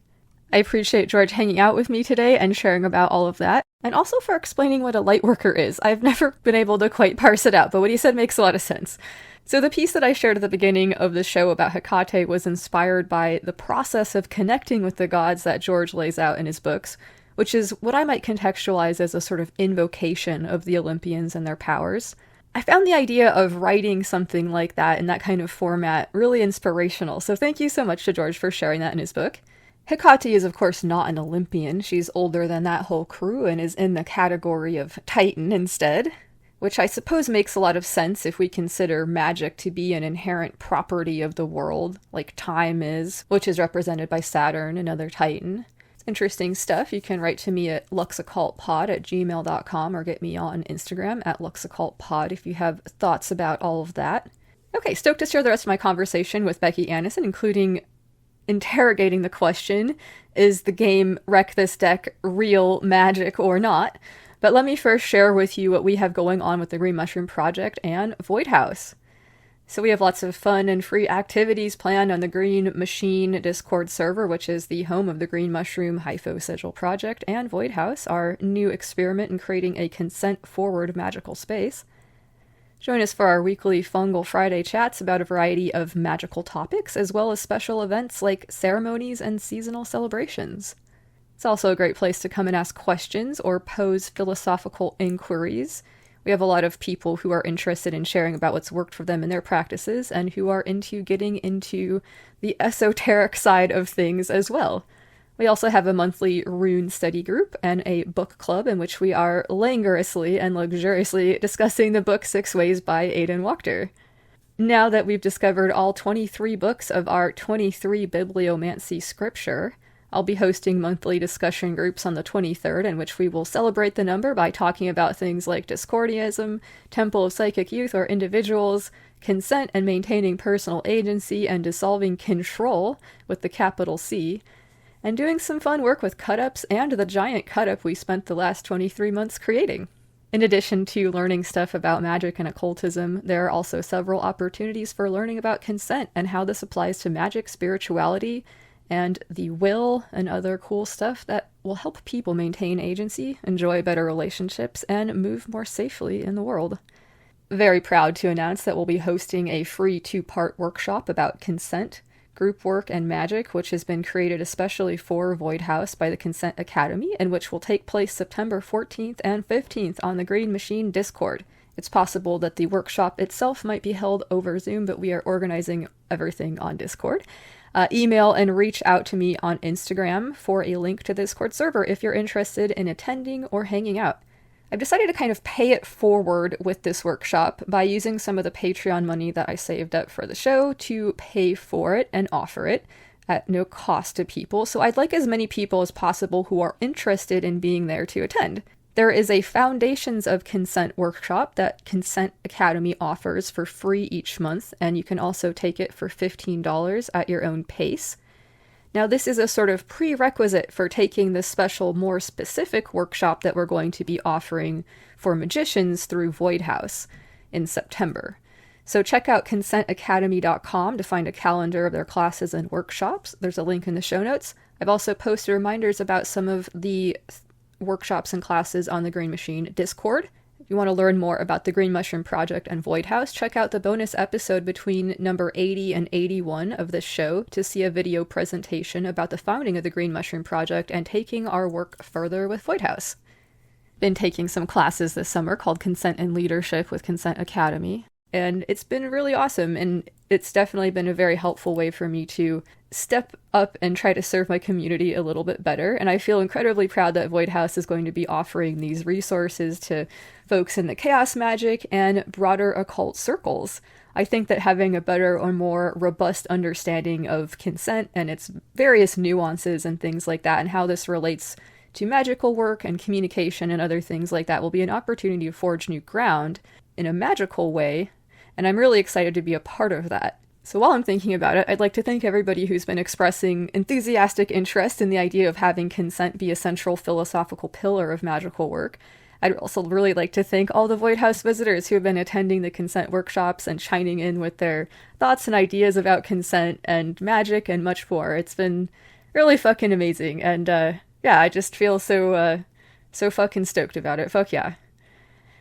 I appreciate George hanging out with me today and sharing about all of that, and also for explaining what a lightworker is. I've never been able to quite parse it out, but what he said makes a lot of sense. So the piece that I shared at the beginning of the show about Hecate was inspired by the process of connecting with the gods that George lays out in his books, which is what I might contextualize as a sort of invocation of the Olympians and their powers. I found the idea of writing something like that in that kind of format really inspirational, so thank you so much to George for sharing that in his book. Hecate is of course not an Olympian, she's older than that whole crew and is in the category of Titan instead, which I suppose makes a lot of sense if we consider magic to be an inherent property of the world, like time is, which is represented by Saturn, another Titan. Interesting stuff. You can write to me at luxoccultpod@gmail.com or get me on Instagram at luxoccultpod if you have thoughts about all of that. Okay, stoked to share the rest of my conversation with Becky Annison, including interrogating the question, is the game Wreck This Deck real magic or not? But let me first share with you what we have going on with the Green Mushroom Project and Void House. So we have lots of fun and free activities planned on the Green Machine Discord server, which is the home of the Green Mushroom Hypho Sigil project, and Void House, our new experiment in creating a consent-forward magical space. Join us for our weekly Fungal Friday chats about a variety of magical topics, as well as special events like ceremonies and seasonal celebrations. It's also a great place to come and ask questions or pose philosophical inquiries. We have a lot of people who are interested in sharing about what's worked for them in their practices and who are into getting into the esoteric side of things as well. We also have a monthly rune study group and a book club in which we are languorously and luxuriously discussing the book 6 Ways by Aidan Wachter. Now that we've discovered all 23 books of our 23 bibliomancy scripture, I'll be hosting monthly discussion groups on the 23rd, in which we will celebrate the number by talking about things like Discordianism, Temple of Psychic Youth or individuals, consent and maintaining personal agency, and dissolving control with the capital C, and doing some fun work with cut-ups and the giant cut-up we spent the last 23 months creating. In addition to learning stuff about magic and occultism, there are also several opportunities for learning about consent and how this applies to magic, spirituality, and the will and other cool stuff that will help people maintain agency, enjoy better relationships, and move more safely in the world. Very proud to announce that we'll be hosting a free 2-part workshop about consent, group work, and magic, which has been created especially for Void House by the Consent Academy, and which will take place September 14th and 15th on the Green Machine Discord. It's possible that the workshop itself might be held over Zoom, but we are organizing everything on Discord. Email and reach out to me on Instagram for a link to the Discord server if you're interested in attending or hanging out. I've decided to kind of pay it forward with this workshop by using some of the Patreon money that I saved up for the show to pay for it and offer it at no cost to people. So I'd like as many people as possible who are interested in being there to attend. There is a Foundations of Consent workshop that Consent Academy offers for free each month, and you can also take it for $15 at your own pace. Now, this is a sort of prerequisite for taking this special, more specific workshop that we're going to be offering for magicians through Void House in September. So check out consentacademy.com to find a calendar of their classes and workshops. There's a link in the show notes. I've also posted reminders about some of the workshops and classes on the Green Machine Discord. If you want to learn more about the Green Mushroom Project and Void House, check out the bonus episode between number 80 and 81 of this show to see a video presentation about the founding of the Green Mushroom Project and taking our work further with Void House. Been taking some classes this summer called Consent and Leadership with Consent Academy. And it's been really awesome. And it's definitely been a very helpful way for me to step up and try to serve my community a little bit better. And I feel incredibly proud that Void House is going to be offering these resources to folks in the chaos magic and broader occult circles. I think that having a better or more robust understanding of consent and its various nuances and things like that, and how this relates to magical work and communication and other things like that, will be an opportunity to forge new ground in a magical way. And I'm really excited to be a part of that. So while I'm thinking about it, I'd like to thank everybody who's been expressing enthusiastic interest in the idea of having consent be a central philosophical pillar of magical work. I'd also really like to thank all the Void House visitors who have been attending the consent workshops and chiming in with their thoughts and ideas about consent and magic and much more. It's been really fucking amazing. And yeah, I just feel so fucking stoked about it. Fuck yeah.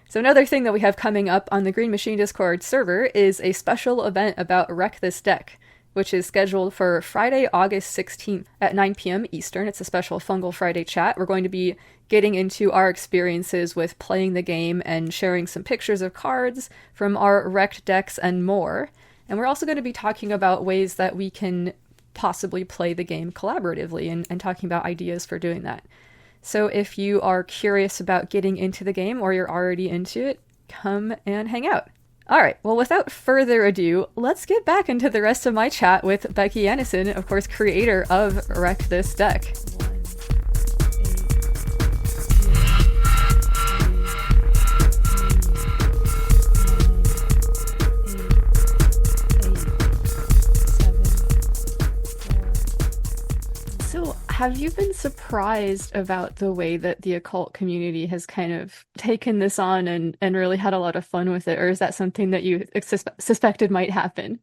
So another thing that we have coming up on the Green Machine Discord server is a special event about Wreck This Deck, which is scheduled for Friday, August 16th at 9 p.m. Eastern. It's a special Fungal Friday chat. We're going to be getting into our experiences with playing the game and sharing some pictures of cards from our wrecked decks and more. And we're also going to be talking about ways that we can possibly play the game collaboratively and talking about ideas for doing that. So if you are curious about getting into the game or you're already into it, come and hang out. All right, well, without further ado, let's get back into the rest of my chat with Becky Annison, of course, creator of Wreck This Deck. So, have you been surprised about the way that the occult community has kind of taken this on and really had a lot of fun with it? Or is that something that you suspected might happen?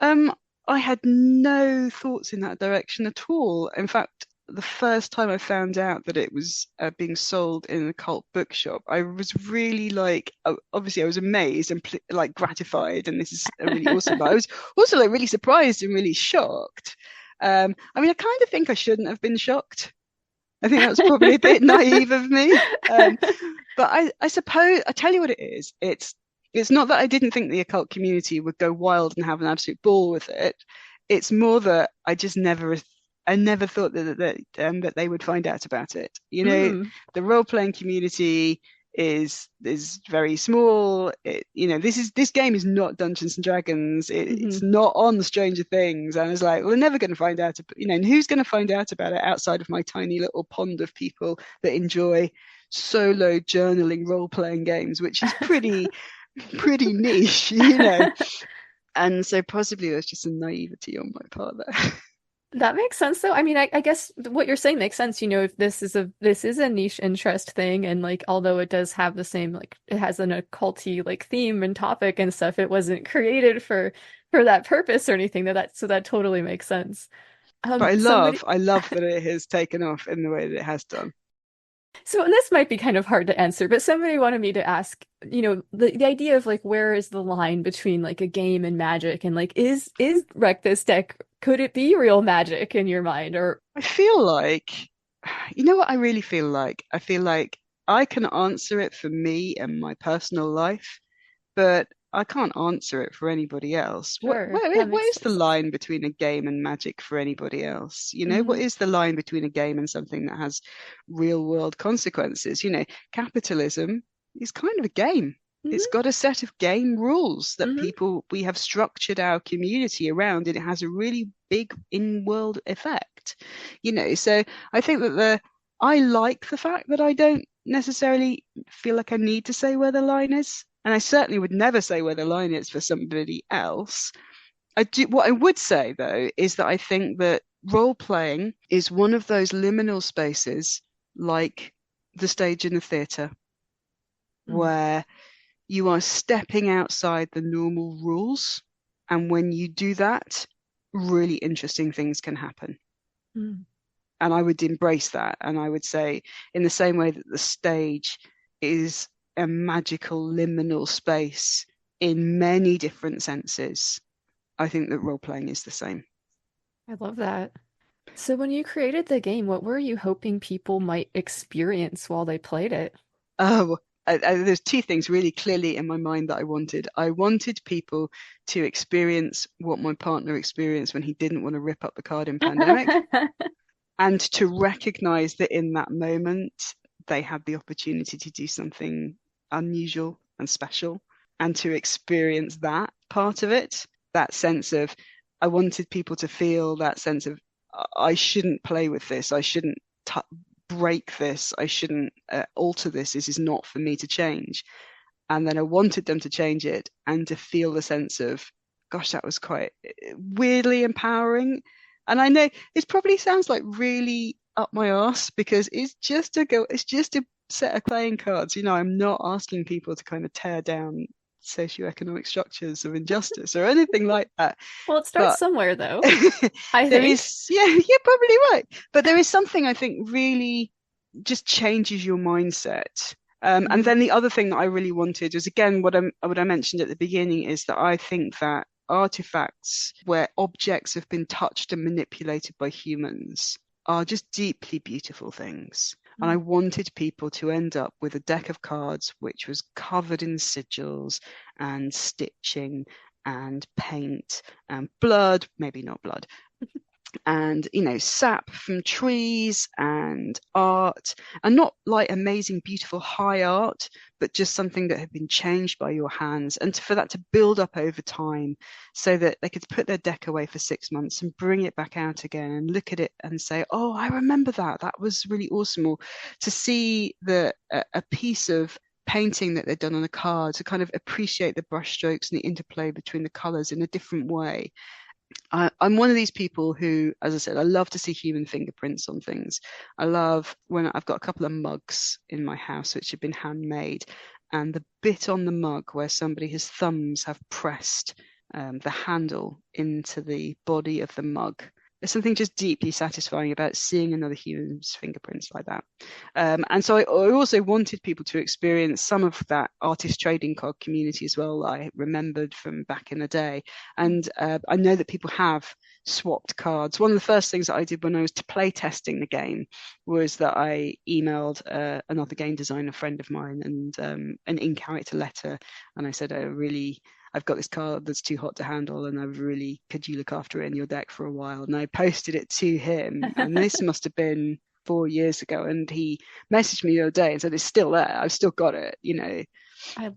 I had no thoughts in that direction at all. In fact, the first time I found out that it was being sold in an occult bookshop, I was really like, obviously I was amazed and like gratified, and this is really awesome. But I was also like really surprised and really shocked. I mean, I kind of think I shouldn't have been shocked. I think that was probably a bit naive of me. But I suppose, I tell you what it is. It's not that I didn't think the occult community would go wild and have an absolute ball with it. It's more that I never thought that they would find out about it. You know, the role-playing community is very small. This game is not Dungeons and Dragons. It's not on Stranger Things. And it's like, well, they're never going to find out. And who's going to find out about it outside of my tiny little pond of people that enjoy solo journaling role-playing games, which is pretty niche, And so possibly there's just some naivety on my part there.
That makes sense, though. I mean, I guess what you're saying makes sense. If this is a niche interest thing, and like, although it does have the same, like, it has an occulty like theme and topic and stuff, it wasn't created for that purpose or anything. So that totally makes sense.
But I love that it has taken off in the way that it has done.
So, and this might be kind of hard to answer, but somebody wanted me to ask, the idea of like, where is the line between like a game and magic, and like, is Wreck This Deck, could it be real magic in your mind? Or
I feel like, what I really feel like? I feel like I can answer it for me and my personal life, but I can't answer it for anybody else.
Sure,
what is the line between a game and magic for anybody else? What is the line between a game and something that has real world consequences? Capitalism is kind of a game. It's got a set of game rules that we have structured our community around, and it has a really big in-world effect. So I think that I like the fact that I don't necessarily feel like I need to say where the line is. And I certainly would never say where the line is for somebody else. What I would say, though, is that I think that role-playing is one of those liminal spaces, like the stage in the theatre, where you are stepping outside the normal rules. And when you do that, really interesting things can happen. And I would embrace that. And I would say, in the same way that the stage is a magical liminal space in many different senses, I think that role-playing is the same.
I love that. So when you created the game, what were you hoping people might experience while they played it?
Oh, there's two things really clearly in my mind that I wanted. I wanted people to experience what my partner experienced when he didn't want to rip up the card in Pandemic, and to recognize that in that moment they had the opportunity to do something unusual and special, and to experience that part of it, that sense of, I wanted people to feel that sense of, I shouldn't play with this, I shouldn't break this, I shouldn't alter this is not for me to change. And then I wanted them to change it and to feel the sense of, gosh, that was quite weirdly empowering. And I know it probably sounds like really up my arse, because it's just a set of playing cards. I'm not asking people to kind of tear down socioeconomic structures of injustice or anything like that.
Well, it starts somewhere, though. I
there
think.
you're probably right. But there is something I think really just changes your mindset. And then the other thing that I really wanted was, again, what I mentioned at the beginning, is that I think that artifacts where objects have been touched and manipulated by humans are just deeply beautiful things. And I wanted people to end up with a deck of cards which was covered in sigils and stitching and paint and blood, maybe not blood, and sap from trees and art, and not like amazing beautiful high art, but just something that had been changed by your hands, and for that to build up over time so that they could put their deck away for 6 months and bring it back out again and look at it and say, oh, I remember that was really awesome. Or to see a piece of painting that they've done on a card, to kind of appreciate the brush strokes and the interplay between the colors in a different way. I'm one of these people who, as I said, I love to see human fingerprints on things. I love when I've got a couple of mugs in my house which have been handmade, and the bit on the mug where somebody's thumbs have pressed the handle into the body of the mug. There's something just deeply satisfying about seeing another human's fingerprints like that. And so I also wanted people to experience some of that artist trading card community as well, that I remembered from back in the day. And I know that people have swapped cards. One of the first things that I did when I was play testing the game was that I emailed another game designer friend of mine and an in-character letter. And I said, I've got this card that's too hot to handle, and could you look after it in your deck for a while? And I posted it to him, and this must have been 4 years ago. And he messaged me the other day and said, it's still there. I've still got it,
I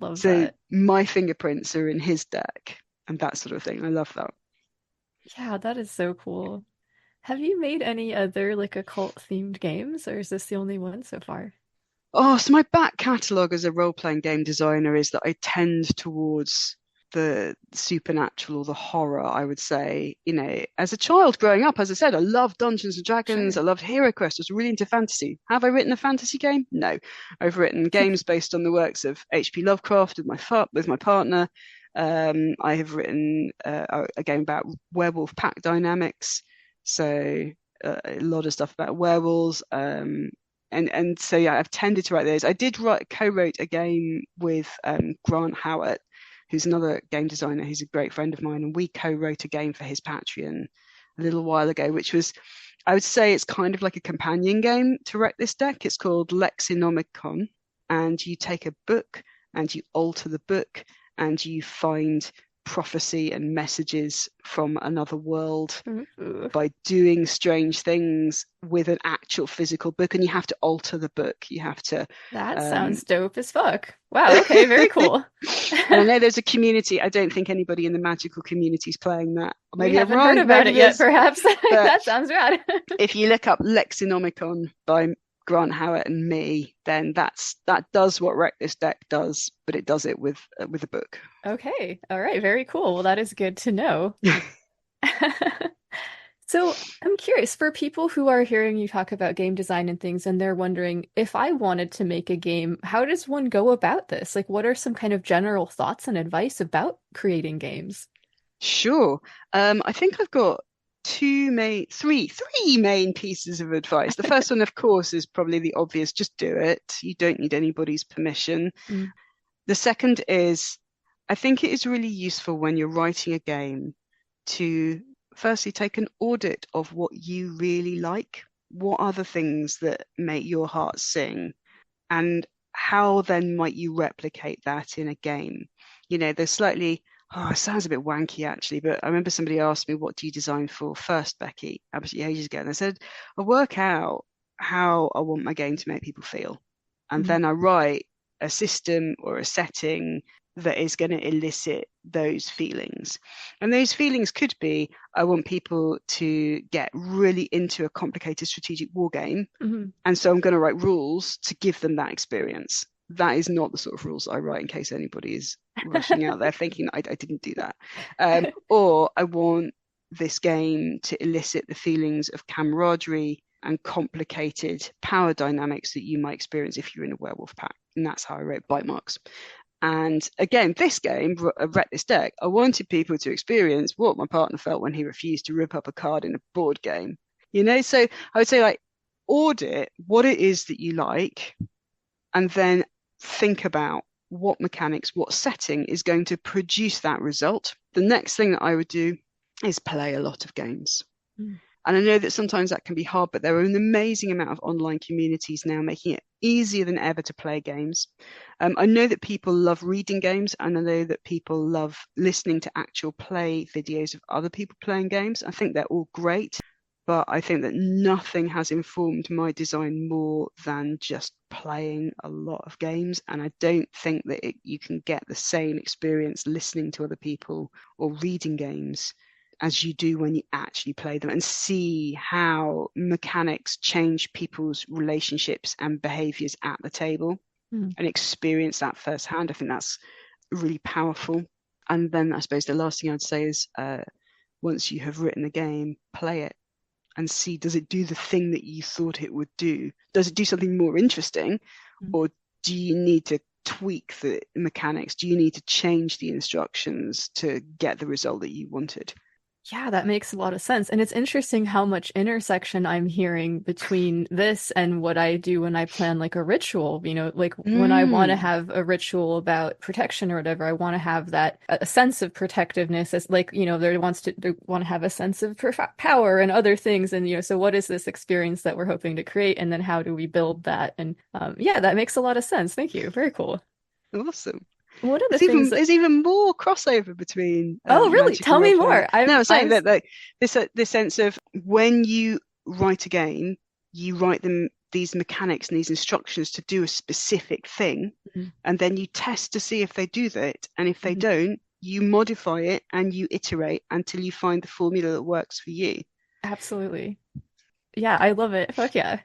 love
so
that.
my fingerprints are in his deck and that sort of thing. I love that.
Yeah, that is so cool. Have you made any other occult themed games, or is this the only one so far?
Oh, so my back catalogue as a role-playing game designer is that I tend towards the supernatural or the horror, I would say. As a child growing up, as I said, I loved Dungeons and Dragons. Sure. I loved Hero Quest. I was really into fantasy. Have I written a fantasy game? No. I've written games based on the works of H.P. Lovecraft with my partner. I have written a game about werewolf pack dynamics. So a lot of stuff about werewolves. And so, yeah, I've tended to write those. I did co-wrote a game with Grant Howard, who's another game designer who's a great friend of mine, and we co-wrote a game for his Patreon a little while ago, which was, I would say it's kind of like a companion game to Wreck This Deck. It's called Lexinomicon, and you take a book and you alter the book and you find prophecy and messages from another world by doing strange things with an actual physical book, and you have to alter the book. You have to.
That sounds dope as fuck. Wow. Okay. Very cool.
And I know there's a community. I don't think anybody in the magical community is playing that.
Maybe I haven't heard about it yet, perhaps. That sounds rad.
If you look up Lexinomicon by Grant Howard and me, then that does what Wreck This Deck does, but it does it with a book.
Okay. All right. Very cool. Well, that is good to know. So I'm curious, for people who are hearing you talk about game design and things, and they're wondering, if I wanted to make a game, how does one go about this? What are some kind of general thoughts and advice about creating games?
Sure. I think I've got three main pieces of advice. The first one, of course, is probably the obvious: just do it. You don't need anybody's permission. The second is, I think it is really useful when you're writing a game to firstly take an audit of what you really like. What are the things that make your heart sing, and how then might you replicate that in a game? There's slightly, it sounds a bit wanky actually, but I remember somebody asked me, what do you design for first, Becky? Absolutely ages ago. And I said, I work out how I want my game to make people feel. And then I write a system or a setting that is going to elicit those feelings. And those feelings could be, I want people to get really into a complicated strategic war game. And so I'm going to write rules to give them that experience. That is not the sort of rules I write, in case anybody is rushing out there thinking I didn't do that. Or I want this game to elicit the feelings of camaraderie and complicated power dynamics that you might experience if you're in a werewolf pack. And that's how I wrote Bite Marks. And again, this game, Wreck This Deck, I wanted people to experience what my partner felt when he refused to rip up a card in a board game. So I would say, like, audit what it is that you like, and then think about what mechanics, what setting is going to produce that result. The next thing that I would do is play a lot of games. And I know that sometimes that can be hard, but there are an amazing amount of online communities now making it easier than ever to play games. I know that people love reading games, and I know that people love listening to actual play videos of other people playing games. I think they're all great, but I think that nothing has informed my design more than just playing a lot of games. And I don't think that you can get the same experience listening to other people or reading games as you do when you actually play them and see how mechanics change people's relationships and behaviors at the table and experience that firsthand. I think that's really powerful. And then I suppose the last thing I'd say is once you have written the game, play it and see, does it do the thing that you thought it would do? Does it do something more interesting? Or do you need to tweak the mechanics? Do you need to change the instructions to get the result that you wanted?
Yeah, that makes a lot of sense. And it's interesting how much intersection I'm hearing between this and what I do when I plan like a ritual, like when I want to have a ritual about protection or whatever, I want to have that a sense of protectiveness as like, they want to have a sense of power and other things. And, so what is this experience that we're hoping to create? And then how do we build that? And yeah, that makes a lot of sense. Thank you. Very cool.
Awesome.
One of the things
there's even more crossover between
oh really
Magic
tell
and
me
role
more.
playing. No, I'm saying that like this sense of when you write a game, you write them these mechanics and these instructions to do a specific thing, and then you test to see if they do that, and if they don't, you modify it and you iterate until you find the formula that works for you.
Absolutely. Yeah, I love it. Fuck yeah.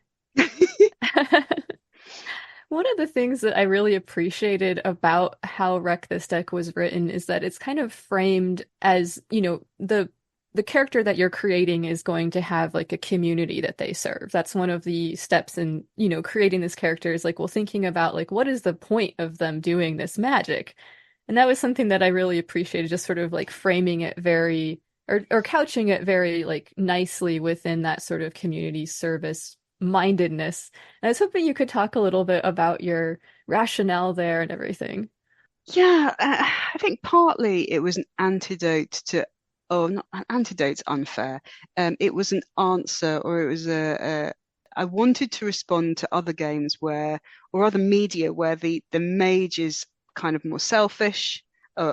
One of the things that I really appreciated about how Wreck This Deck was written is that it's kind of framed as, the character that you're creating is going to have like a community that they serve. That's one of the steps in, creating this character is like, well, thinking about like, what is the point of them doing this magic? And that was something that I really appreciated, just sort of like framing it very, or couching it very like nicely within that sort of community service mindedness. And I was hoping you could talk a little bit about your rationale there and everything.
Yeah, I think partly it was an antidote to, not an antidote's unfair. It was an answer, or it was I wanted to respond to other games or other media where the mage is kind of more selfish,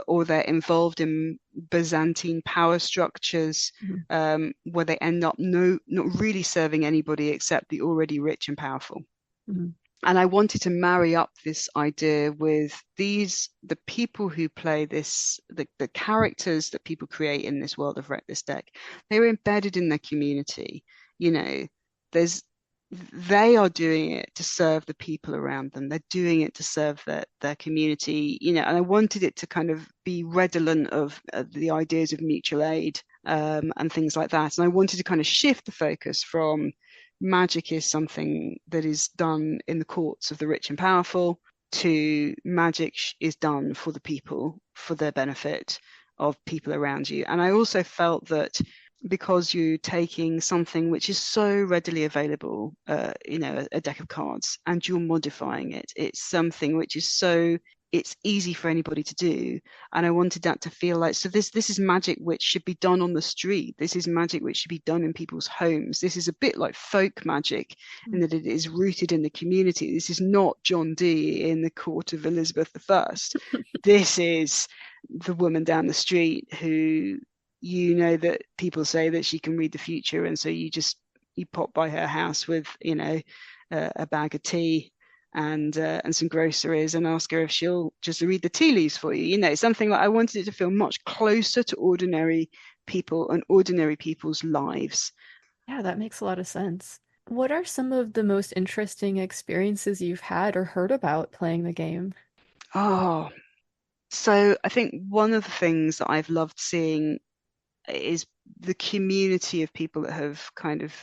or they're involved in Byzantine power structures, where they end up not really serving anybody except the already rich and powerful. And I wanted to marry up this idea with the people who play this, the characters that people create in this world of Wreck This Deck. They're embedded in their community. They are doing it to serve the people around them. They're doing it to serve their community, and I wanted it to kind of be redolent of the ideas of mutual aid and things like that. And I wanted to kind of shift the focus from magic is something that is done in the courts of the rich and powerful to magic is done for the people, for the benefit of people around you. And I also felt that because you're taking something which is so readily available, a deck of cards, and you're modifying it, it's something which is so it's easy for anybody to do. And I wanted that to feel like, so this is magic which should be done on the street. This is magic which should be done in people's homes. This is a bit like folk magic in that it is rooted in the community. This is not John Dee in the court of Elizabeth I. This is the woman down the street who, you know, that people say that she can read the future, and so you pop by her house with, you know, a bag of tea and some groceries and ask her if she'll just read the tea leaves for you. You know, something like, I wanted it to feel much closer to ordinary people and ordinary people's lives.
Yeah, that makes a lot of sense. What are some of the most interesting experiences you've had or heard about playing the game?
Oh, so I think one of the things that I've loved seeing is the community of people that have kind of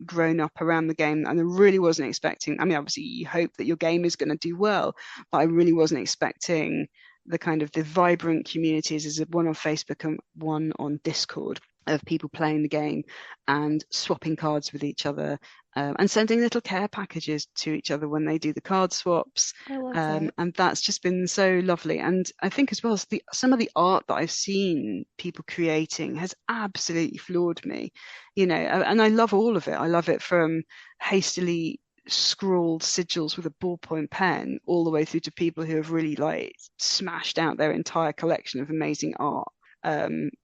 grown up around the game. And I really wasn't expecting, I mean, obviously you hope that your game is going to do well, but I really wasn't expecting the kind of the vibrant communities. There's one on Facebook and one on Discord of people playing the game and swapping cards with each other, and sending little care packages to each other when they do the card swaps.
I love that.
And that's just been so lovely. And I think as well, some of the art that I've seen people creating has absolutely floored me, you know, and I love all of it. I love it from hastily scrawled sigils with a ballpoint pen all the way through to people who have really like smashed out their entire collection of amazing art,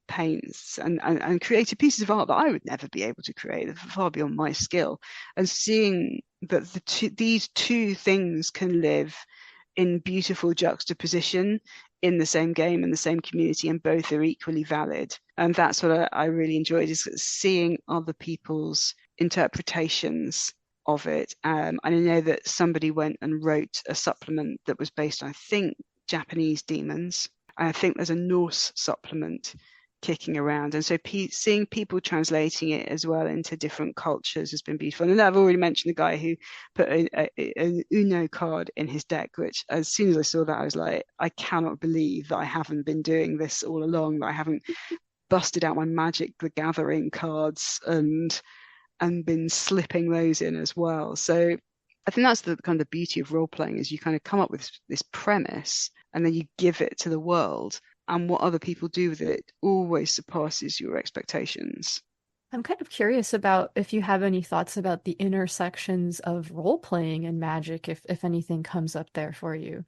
paints and created pieces of art that I would never be able to create, far beyond my skill. And seeing that these two things can live in beautiful juxtaposition in the same game and the same community, and both are equally valid. And that's what I really enjoyed, is seeing other people's interpretations of it. And I know that somebody went and wrote a supplement that was based on, I think, Japanese demons. I think there's a Norse supplement kicking around. And so seeing people translating it as well into different cultures has been beautiful. And I've already mentioned the guy who put an Uno card in his deck, which as soon as I saw that, I was like, I cannot believe that I haven't been doing this all along, that I haven't busted out my Magic the Gathering cards and been slipping those in as well. So I think that's the kind of the beauty of role playing, is you kind of come up with this premise and then you give it to the world, and what other people do with it always surpasses your expectations.
I'm kind of curious about if you have any thoughts about the intersections of role playing and magic, if anything comes up there for you.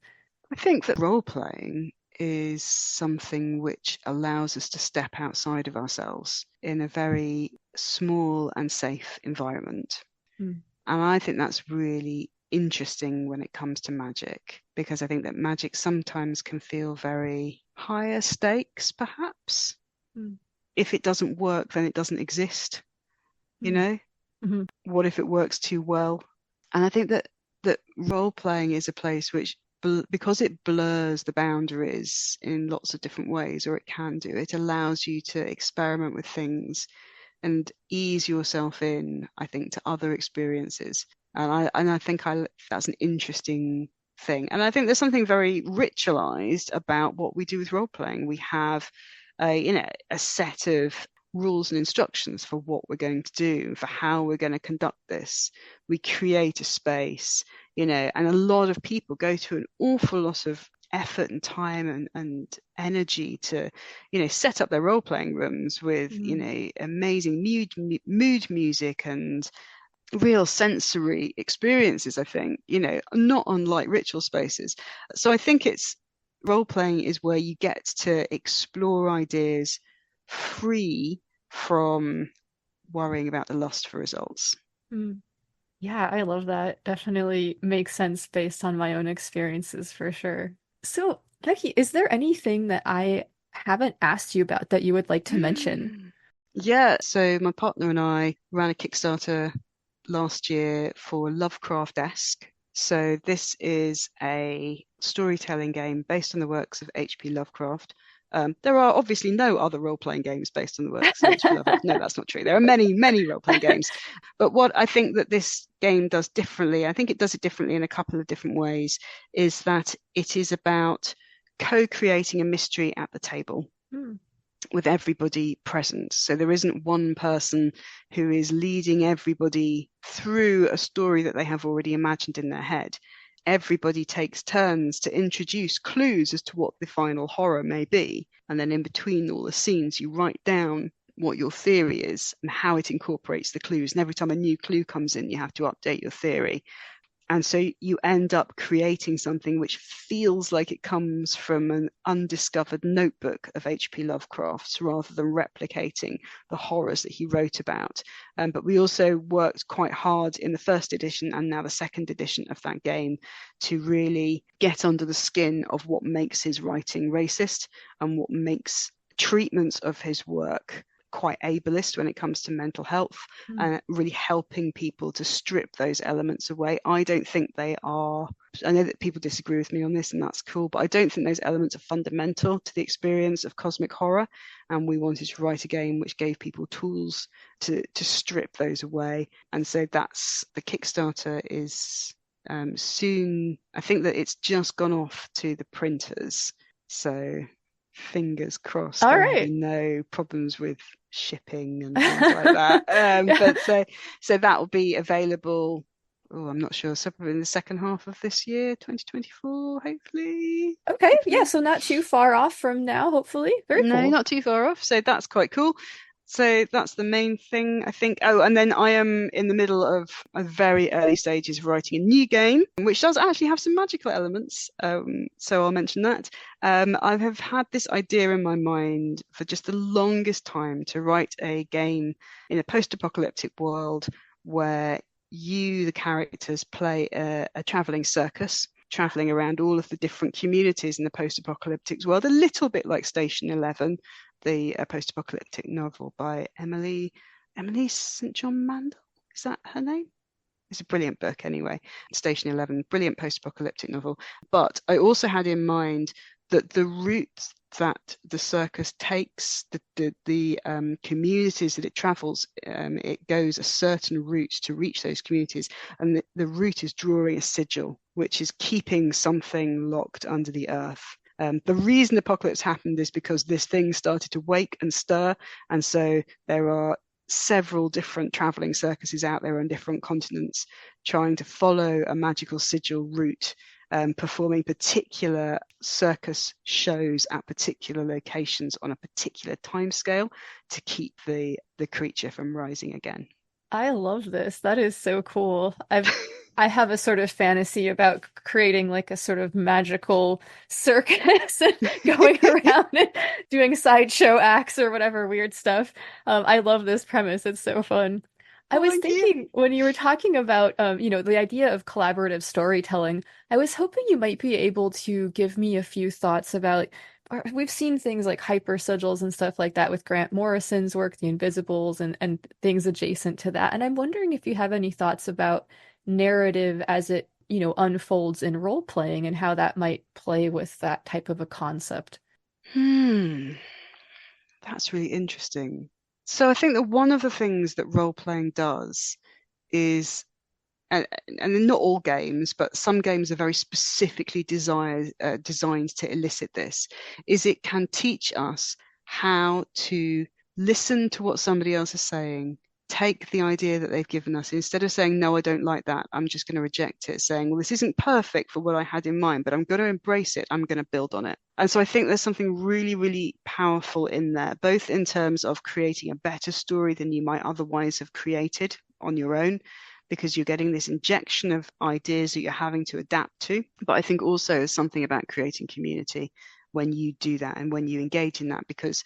I think that role playing is something which allows us to step outside of ourselves in a very small and safe environment. And I think that's really interesting when it comes to magic, because I think that magic sometimes can feel very higher stakes, perhaps. If it doesn't work, then it doesn't exist. You know? What if it works too well? And I think that role playing is a place which, because it blurs the boundaries in lots of different ways, or it can do, it allows you to experiment with things and ease yourself in, I think, to other experiences. And I think that's an interesting thing. And I think there's something very ritualized about what we do with role playing. We have a set of rules and instructions for what we're going to do, for how we're going to conduct this. We create a space, and a lot of people go to an awful lot of effort and time and energy to, set up their role-playing rooms with, amazing mood music and real sensory experiences, I think, not unlike ritual spaces. So I think role-playing is where you get to explore ideas free from worrying about the lust for results.
Yeah, I love that. Definitely makes sense based on my own experiences for sure. So, Becky, is there anything that I haven't asked you about that you would like to mention?
Yeah, so my partner and I ran a Kickstarter last year for Lovecraft-esque. So this is a storytelling game based on the works of H.P. Lovecraft. There are obviously no other role-playing games based on the works of H.P. Lovecraft. No, that's not true. There are many, many role-playing games. But what I think that this game does differently, I think it does it differently in a couple of different ways, is that it is about co-creating a mystery at the table with everybody present. So there isn't one person who is leading everybody through a story that they have already imagined in their head. everybody takes turns to introduce clues as to what the final horror may be. And then in between all the scenes, you write down what your theory is and how it incorporates the clues. And every time a new clue comes in, you have to update your theory. And so you end up creating something which feels like it comes from an undiscovered notebook of H.P. Lovecraft's rather than replicating the horrors that he wrote about. But we also worked quite hard in the first edition and now the second edition of that game to really get under the skin of what makes his writing racist and what makes treatments of his work quite ableist when it comes to mental health, and really helping people to strip those elements away. I don't think they are, I know that people disagree with me on this and that's cool, but I don't think those elements are fundamental to the experience of cosmic horror, and we wanted to write a game which gave people tools to strip those away. And so that's the Kickstarter is soon, I think that it's just gone off to the printers, so fingers crossed.
All
There
right.
will be no problems with shipping and things like that. But so that will be available. Oh, I'm not sure. So probably in the second half of this year, 2024, hopefully.
Okay, yeah, so not too far off from now, hopefully. Very
No,
cool.
not too far off. So that's quite cool. So that's the main thing, I think. Oh, and then I am in the middle of a very early stages of writing a new game, which does actually have some magical elements. So I'll mention that. I have had this idea in my mind for just the longest time to write a game in a post-apocalyptic world where you, the characters, play a traveling circus, traveling around all of the different communities in the post-apocalyptic world, a little bit like Station 11, the post-apocalyptic novel by Emily St. John Mandel. Is that her name? It's a brilliant book anyway. Station 11, brilliant post-apocalyptic novel. But I also had in mind that the route that the circus takes, the communities that it travels, it goes a certain route to reach those communities, and the route is drawing a sigil, which is keeping something locked under the earth. The reason the apocalypse happened is because this thing started to wake and stir, and so there are several different traveling circuses out there on different continents trying to follow a magical sigil route, performing particular circus shows at particular locations on a particular timescale to keep the creature from rising again.
I love this. That is so cool. I have a sort of fantasy about creating like a sort of magical circus and going around and doing sideshow acts or whatever weird stuff. I love this premise. It's so fun. I was
Thank you.
thinking when you were talking about, the idea of collaborative storytelling, I was hoping you might be able to give me a few thoughts about, we've seen things like hyper sigils and stuff like that with Grant Morrison's work, The Invisibles, and things adjacent to that. And I'm wondering if you have any thoughts about narrative as it, unfolds in role playing and how that might play with that type of a concept.
That's really interesting. So I think that one of the things that role playing does is, and not all games, but some games are very specifically designed to elicit this, is it can teach us how to listen to what somebody else is saying, take the idea that they've given us, instead of saying, no, I don't like that, I'm just going to reject it, saying, well, this isn't perfect for what I had in mind, but I'm going to embrace it, I'm going to build on it. And so I think there's something really, really powerful in there, both in terms of creating a better story than you might otherwise have created on your own, because you're getting this injection of ideas that you're having to adapt to. But I think also there's something about creating community when you do that and when you engage in that, because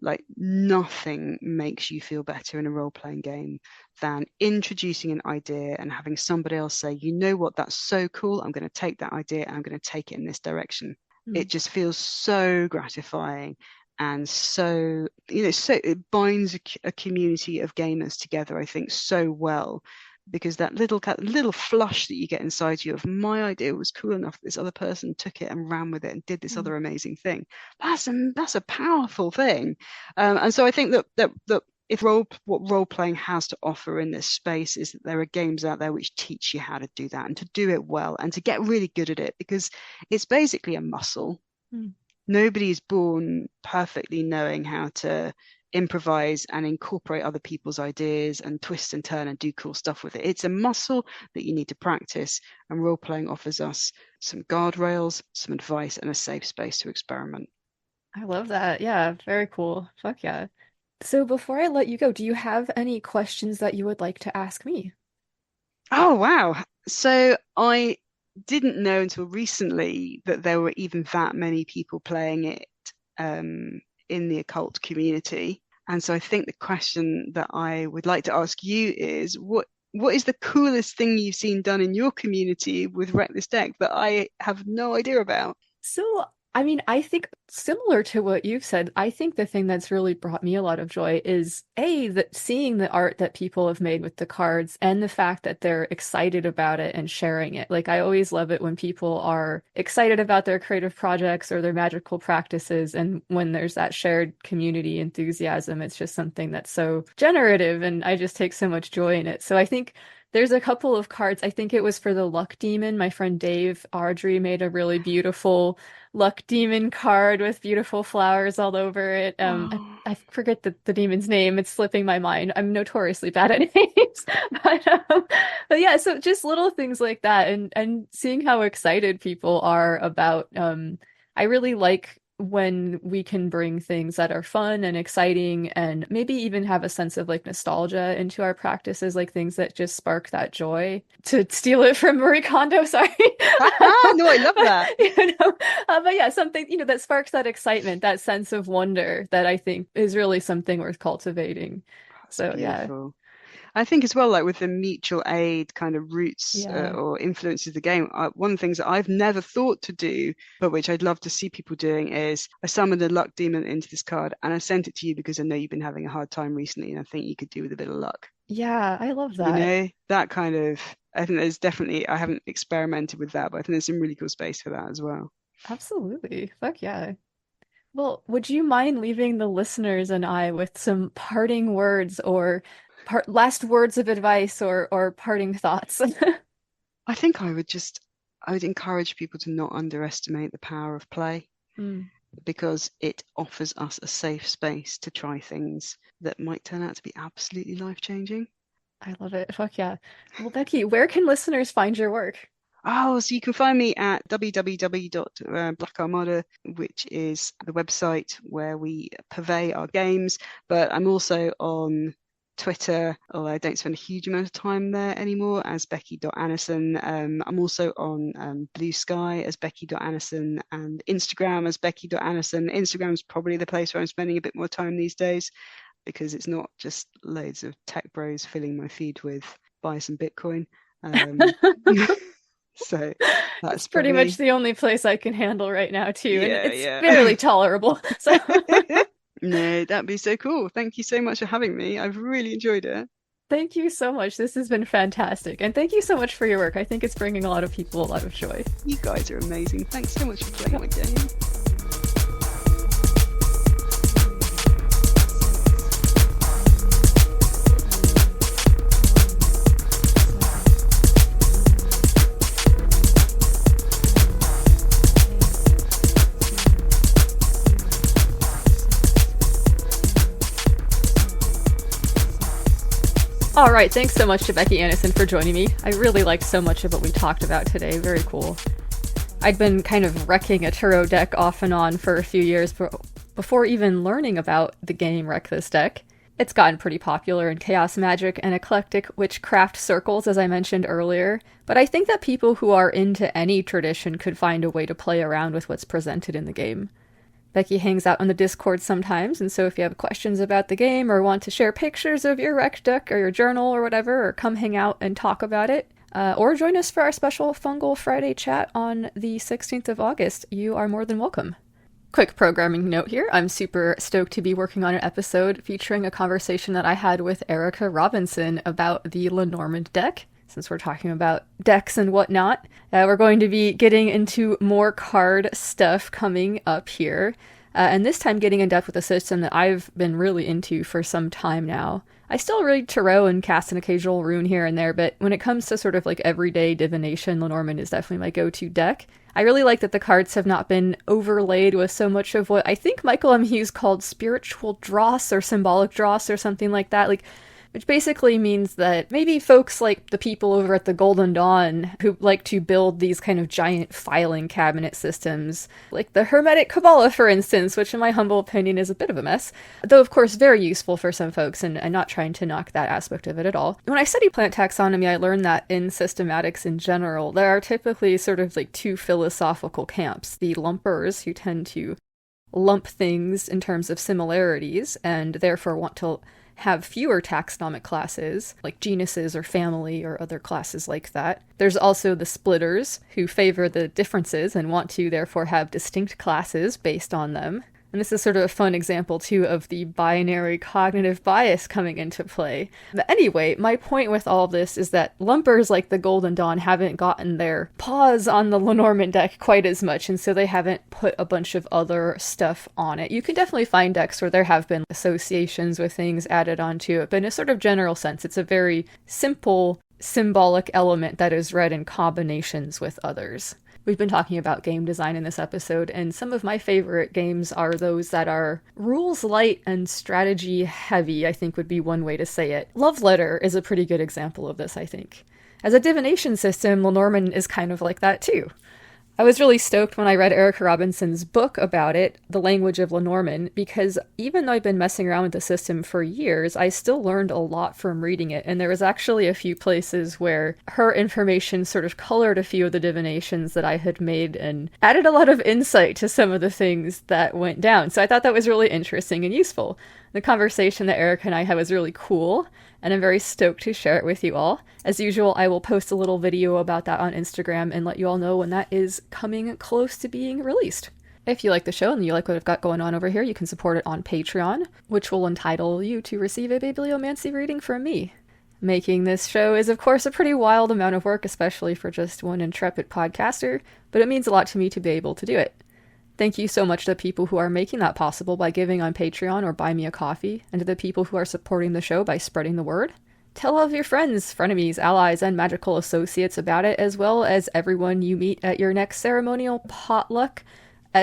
like nothing makes you feel better in a role-playing game than introducing an idea and having somebody else say, you know what, that's so cool, I'm going to take that idea and I'm going to take it in this direction. It just feels so gratifying. And so, so it binds a community of gamers together, I think, so well, because that little flush that you get inside you of, my idea was cool enough that this other person took it and ran with it and did this other amazing thing. That's a powerful thing. And so I think that if what role playing has to offer in this space is that there are games out there which teach you how to do that and to do it well and to get really good at it, because it's basically a muscle. Nobody is born perfectly knowing how to improvise and incorporate other people's ideas and twist and turn and do cool stuff with it. It's a muscle that you need to practice, and role-playing offers us some guardrails, some advice, and a safe space to experiment.
I love that. Yeah, very cool. Fuck yeah. So before I let you go, do you have any questions that you would like to ask me?
Oh, wow. So I didn't know until recently that there were even that many people playing it in the occult community. And so I think the question that I would like to ask you is, what is the coolest thing you've seen done in your community with Wreck This Deck that I have no idea about?
So, I mean, I think similar to what you've said, I think the thing that's really brought me a lot of joy is that seeing the art that people have made with the cards and the fact that they're excited about it and sharing it. Like, I always love it when people are excited about their creative projects or their magical practices. And when there's that shared community enthusiasm, it's just something that's so generative, and I just take so much joy in it. So I think there's a couple of cards. I think it was for the Luck Demon. My friend Dave Ardrey made a really beautiful Luck Demon card with beautiful flowers all over it. I forget the demon's name. It's slipping my mind. I'm notoriously bad at names. But yeah, so just little things like that, and seeing how excited people are about. I really like when we can bring things that are fun and exciting and maybe even have a sense of like nostalgia into our practices, like things that just spark that joy. To steal it from Marie Kondo, sorry.
No, I love that.
But yeah, something, that sparks that excitement, that sense of wonder that I think is really something worth cultivating. So
Beautiful. Yeah. I think as well, like with the mutual aid kind of roots
Yeah.
or influences of the game, one of the things that I've never thought to do, but which I'd love to see people doing, is I summoned a luck demon into this card and I sent it to you because I know you've been having a hard time recently and I think you could do with a bit of luck.
Yeah, I love that.
That kind of, I think there's definitely, I haven't experimented with that, but I think there's some really cool space for that as well.
Absolutely. Fuck yeah. Well, would you mind leaving the listeners and I with some parting words or last words of advice or parting thoughts?
I think I would encourage people to not underestimate the power of play, because it offers us a safe space to try things that might turn out to be absolutely life-changing.
I love it. Fuck yeah. Well, Becky, where can listeners find your work?
Oh, so you can find me at www.blackarmada, which is the website where we purvey our games. But I'm also on Twitter, although I don't spend a huge amount of time there anymore, as Becky.Annison. I'm also on Blue Sky as Becky.Annison and Instagram as Becky.Annison. Instagram's probably the place where I'm spending a bit more time these days, because it's not just loads of tech bros filling my feed with buy some Bitcoin. So that's
pretty much the only place I can handle right now too, and it's
yeah.
barely tolerable. So
No, that'd be so cool. Thank you so much for having me. I've really enjoyed it.
thank you so much. This has been fantastic, and thank you so much for your work. I think it's bringing a lot of people a lot of joy.
You guys are amazing. Thanks so much for playing my game.
All right, thanks so much to Becky Annison for joining me. I really liked so much of what we talked about today. Very cool. I'd been kind of wrecking a Turo deck off and on for a few years before even learning about the game Wreck This Deck. It's gotten pretty popular in chaos magic and eclectic witchcraft circles, as I mentioned earlier, but I think that people who are into any tradition could find a way to play around with what's presented in the game. Becky hangs out on the Discord sometimes, and so if you have questions about the game or want to share pictures of your rec deck or your journal or whatever, or come hang out and talk about it, or join us for our special Fungal Friday chat on the 16th of August, you are more than welcome. Quick programming note here. I'm super stoked to be working on an episode featuring a conversation that I had with Erica Robinson about the Lenormand deck. Since we're talking about decks and whatnot, we're going to be getting into more card stuff coming up here. And this time getting in depth with a system that I've been really into for some time now. I still read tarot and cast an occasional rune here and there, but when it comes to sort of like everyday divination, Lenormand is definitely my go-to deck. I really like that the cards have not been overlaid with so much of what I think Michael M. Hughes called spiritual dross or symbolic dross or something like that, which basically means that maybe folks like the people over at the Golden Dawn who like to build these kind of giant filing cabinet systems, like the Hermetic Kabbalah, for instance, which in my humble opinion is a bit of a mess, though of course very useful for some folks, and I'm not trying to knock that aspect of it at all. When I study plant taxonomy, I learned that in systematics in general, there are typically sort of like two philosophical camps. The lumpers, who tend to lump things in terms of similarities, and therefore want to have fewer taxonomic classes, like genuses or family or other classes like that. There's also the splitters, who favor the differences and want to therefore have distinct classes based on them. And this is sort of a fun example, too, of the binary cognitive bias coming into play. But anyway, my point with all this is that lumpers like the Golden Dawn haven't gotten their paws on the Lenormand deck quite as much, and so they haven't put a bunch of other stuff on it. You can definitely find decks where there have been associations with things added onto it, but in a sort of general sense, it's a very simple symbolic element that is read in combinations with others. We've been talking about game design in this episode, and some of my favorite games are those that are rules light and strategy heavy, I think would be one way to say it. Love Letter is a pretty good example of this, I think. As a divination system, Lenormand is kind of like that too. I was really stoked when I read Erica Robinson's book about it, The Language of Lenormand, because even though I've been messing around with the system for years, I still learned a lot from reading it, and there was actually a few places where her information sort of colored a few of the divinations that I had made and added a lot of insight to some of the things that went down. So I thought that was really interesting and useful. The conversation that Erica and I had was really cool, and I'm very stoked to share it with you all. As usual, I will post a little video about that on Instagram and let you all know when that is coming close to being released. If you like the show and you like what I've got going on over here, you can support it on Patreon, which will entitle you to receive a bibliomancy reading from me. Making this show is, of course, a pretty wild amount of work, especially for just one intrepid podcaster, but it means a lot to me to be able to do it. Thank you so much to the people who are making that possible by giving on Patreon or buy me a coffee, and to the people who are supporting the show by spreading the word. Tell all of your friends, frenemies, allies, and magical associates about it, as well as everyone you meet at your next ceremonial potluck,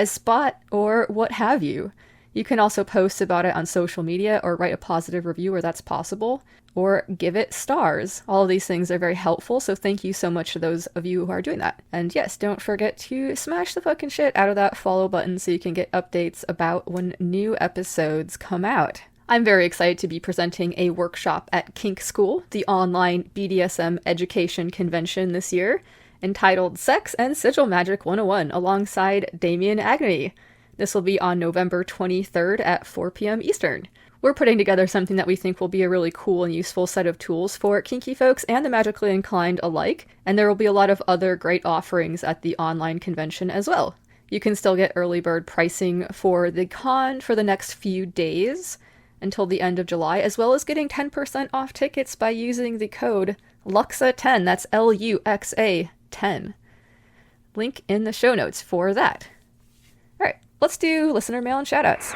spot, or what have you. You can also post about it on social media or write a positive review where that's possible, or give it stars. All of these things are very helpful, so thank you so much to those of you who are doing that. And yes, don't forget to smash the fucking shit out of that follow button so you can get updates about when new episodes come out. I'm very excited to be presenting a workshop at Kinkschool, the online BDSM education convention this year, entitled Sex and Sigil Magic 101, alongside Damian Agony. This will be on November 23rd at 4 p.m. Eastern. We're putting together something that we think will be a really cool and useful set of tools for kinky folks and the magically inclined alike, and there will be a lot of other great offerings at the online convention as well. You can still get early bird pricing for the con for the next few days until the end of July, as well as getting 10% off tickets by using the code LUXA10, that's Luxa 10. Link in the show notes for that. Alright, let's do listener mail and shoutouts.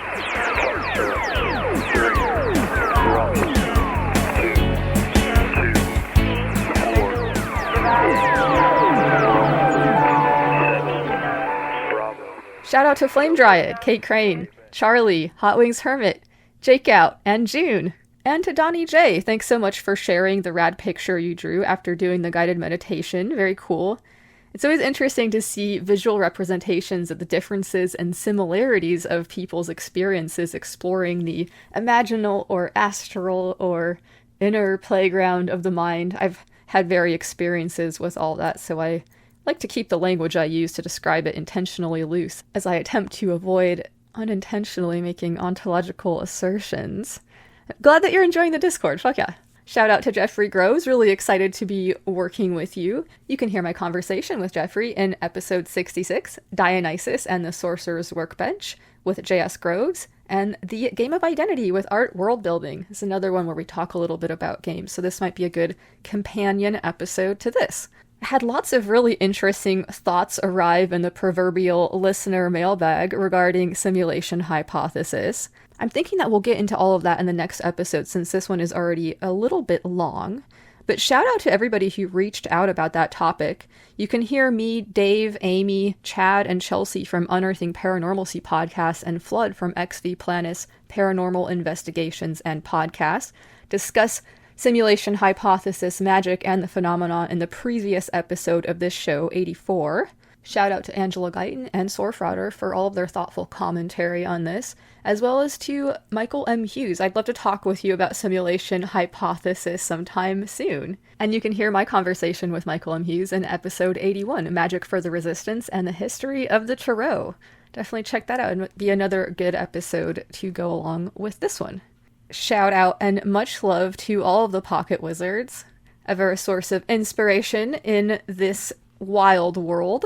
Shout out to Flame Dryad, Kate Crane, Charlie, Hot Wings Hermit, Jake Out, and June. And to Donnie J, thanks so much for sharing the rad picture you drew after doing the guided meditation. Very cool. It's always interesting to see visual representations of the differences and similarities of people's experiences exploring the imaginal or astral or inner playground of the mind. I've had various experiences with all that, so I like to keep the language I use to describe it intentionally loose, as I attempt to avoid unintentionally making ontological assertions. Glad that you're enjoying the Discord, fuck yeah. Shout out to Jeffrey Groves, really excited to be working with you. You can hear my conversation with Jeffrey in episode 66, Dionysus and the Sorcerer's Workbench, with J.S. Groves, and the Game of Identity with Art World Building. It's another one where we talk a little bit about games, so this might be a good companion episode to this. had lots of really interesting thoughts arrive in the proverbial listener mailbag regarding simulation hypothesis. I'm thinking that we'll get into all of that in the next episode since this one is already a little bit long. But shout out to everybody who reached out about that topic. You can hear me, Dave, Amy, Chad, and Chelsea from Unearthing Paranormalcy podcast and Flood from XV Planus Paranormal Investigations and Podcast discuss simulation hypothesis, magic, and the phenomenon in the previous episode of this show, 84. Shout out to Angela Guyton and Sorfrotter for all of their thoughtful commentary on this, as well as to Michael M. Hughes. I'd love to talk with you about simulation hypothesis sometime soon. And you can hear my conversation with Michael M. Hughes in episode 81, Magic for the Resistance and the History of the Tarot. Definitely check that out and be another good episode to go along with this one. Shout out and much love to all of the Pocket Wizards, ever a source of inspiration in this wild world.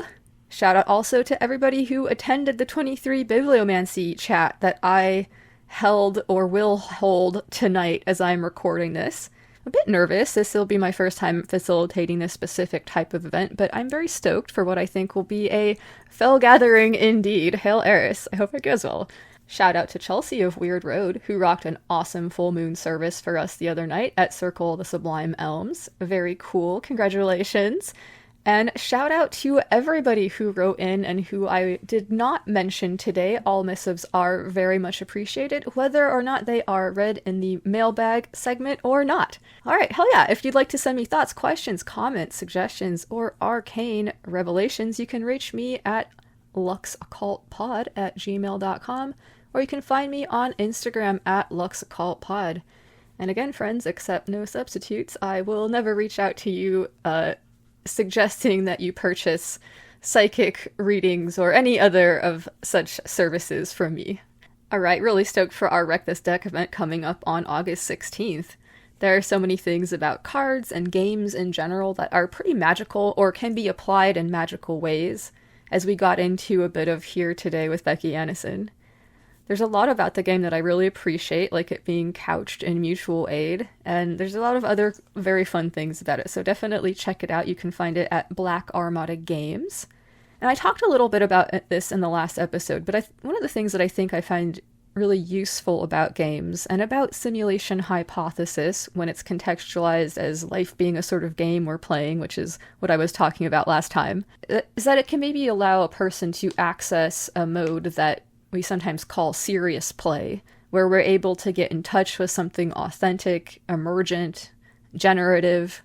Shout out also to everybody who attended the 23 Bibliomancy chat that I held or will hold tonight as I'm recording this. I'm a bit nervous. This will be my first time facilitating this specific type of event, but I'm very stoked for what I think will be a fell gathering indeed. Hail Eris. I hope it goes well. Shout out to Chelsea of Weird Road, who rocked an awesome full moon service for us the other night at Circle of the Sublime Elms. Very cool. Congratulations. And shout out to everybody who wrote in and who I did not mention today. All missives are very much appreciated, whether or not they are read in the mailbag segment or not. All right, hell yeah. If you'd like to send me thoughts, questions, comments, suggestions, or arcane revelations, you can reach me at luxoccultpod@gmail.com, or you can find me on Instagram at luxoccultpod. And again, friends, accept no substitutes. I will never reach out to you, suggesting that you purchase psychic readings or any other of such services from me. Alright, really stoked for our Wreck This Deck event coming up on August 16th. There are so many things about cards and games in general that are pretty magical or can be applied in magical ways, as we got into a bit of here today with Becky Annison. There's a lot about the game that I really appreciate, like it being couched in mutual aid, and there's a lot of other very fun things about it, so definitely check it out. You can find it at Black Armada Games. And I talked a little bit about this in the last episode, but one of the things that I think I find really useful about games and about simulation hypothesis when it's contextualized as life being a sort of game we're playing, which is what I was talking about last time, is that it can maybe allow a person to access a mode that we sometimes call serious play, where we're able to get in touch with something authentic, emergent, generative,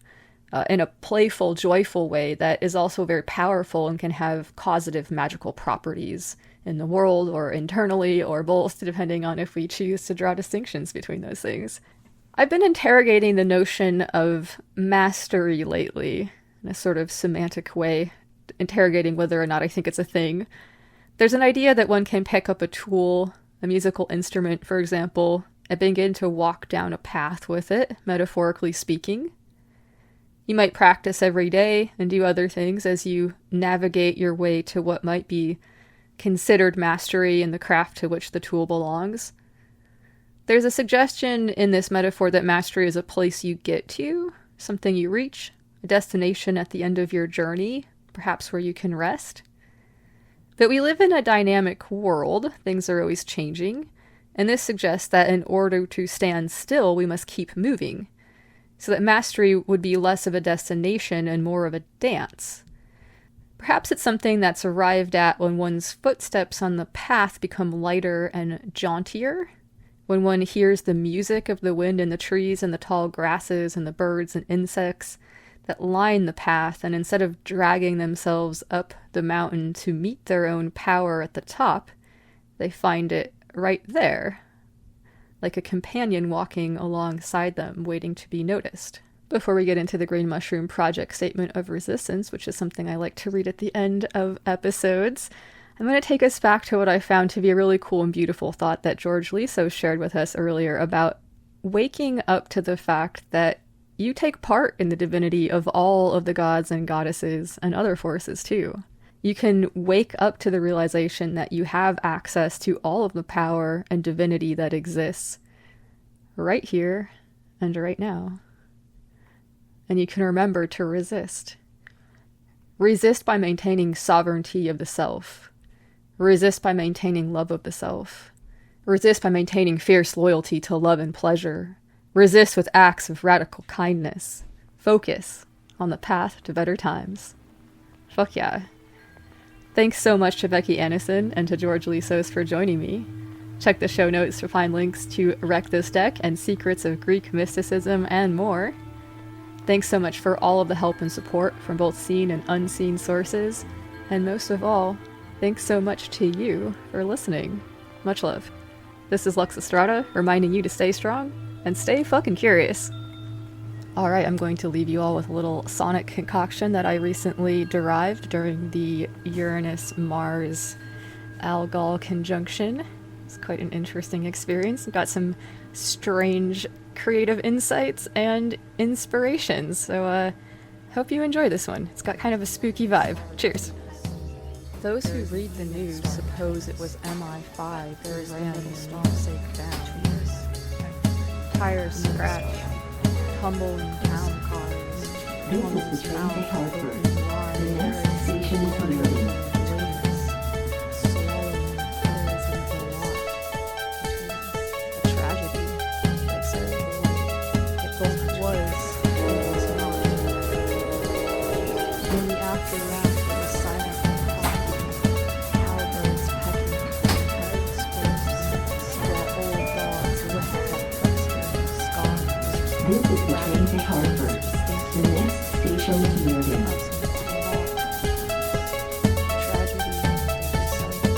in a playful, joyful way that is also very powerful and can have causative magical properties in the world or internally or both, depending on if we choose to draw distinctions between those things. I've been interrogating the notion of mastery lately in a sort of semantic way, interrogating whether or not I think it's a thing. There's an idea that one can pick up a tool, a musical instrument, for example, and begin to walk down a path with it, metaphorically speaking. You might practice every day and do other things as you navigate your way to what might be considered mastery in the craft to which the tool belongs. There's a suggestion in this metaphor that mastery is a place you get to, something you reach, a destination at the end of your journey, perhaps where you can rest. But we live in a dynamic world, things are always changing, and this suggests that in order to stand still, we must keep moving, so that mastery would be less of a destination and more of a dance. Perhaps it's something that's arrived at when one's footsteps on the path become lighter and jauntier, when one hears the music of the wind in the trees and the tall grasses and the birds and insects that line the path, and instead of dragging themselves up the mountain to meet their own power at the top, they find it right there, like a companion walking alongside them, waiting to be noticed. Before we get into the Green Mushroom Project Statement of Resistance, which is something I like to read at the end of episodes, I'm going to take us back to what I found to be a really cool and beautiful thought that George Lizos shared with us earlier about waking up to the fact that you take part in the divinity of all of the gods and goddesses and other forces too. You can wake up to the realization that you have access to all of the power and divinity that exists right here and right now. And you can remember to resist. Resist by maintaining sovereignty of the self. Resist by maintaining love of the self. Resist by maintaining fierce loyalty to love and pleasure. Resist with acts of radical kindness. Focus on the path to better times. Fuck yeah. Thanks so much to Becky, Annison, and to George Lizos for joining me. Check the show notes to find links to Wreck This Deck and Secrets of Greek Mysticism and more. Thanks so much for all of the help and support from both seen and unseen sources. And most of all, thanks so much to you for listening. Much love. This is Lux Strata, reminding you to stay strong and stay fucking curious. Alright, I'm going to leave you all with a little sonic concoction that I recently derived during the Uranus-Mars Algol conjunction. It's quite an interesting experience. I've got some strange creative insights and inspirations, so hope you enjoy this one. It's got kind of a spooky vibe. Cheers. Those who read the news suppose it was MI5 that ran the storm-safe down. Tires scratch, tumbling town cars, woman's mouth open wide, the next station swallowing pills into a lot. A tragedy, they said. It both was and was not. In the aftermath of the silent cowbirds pecking heads first, while old dogs licked up festering scars.
This is the train to Hartford. The next station is Meriden.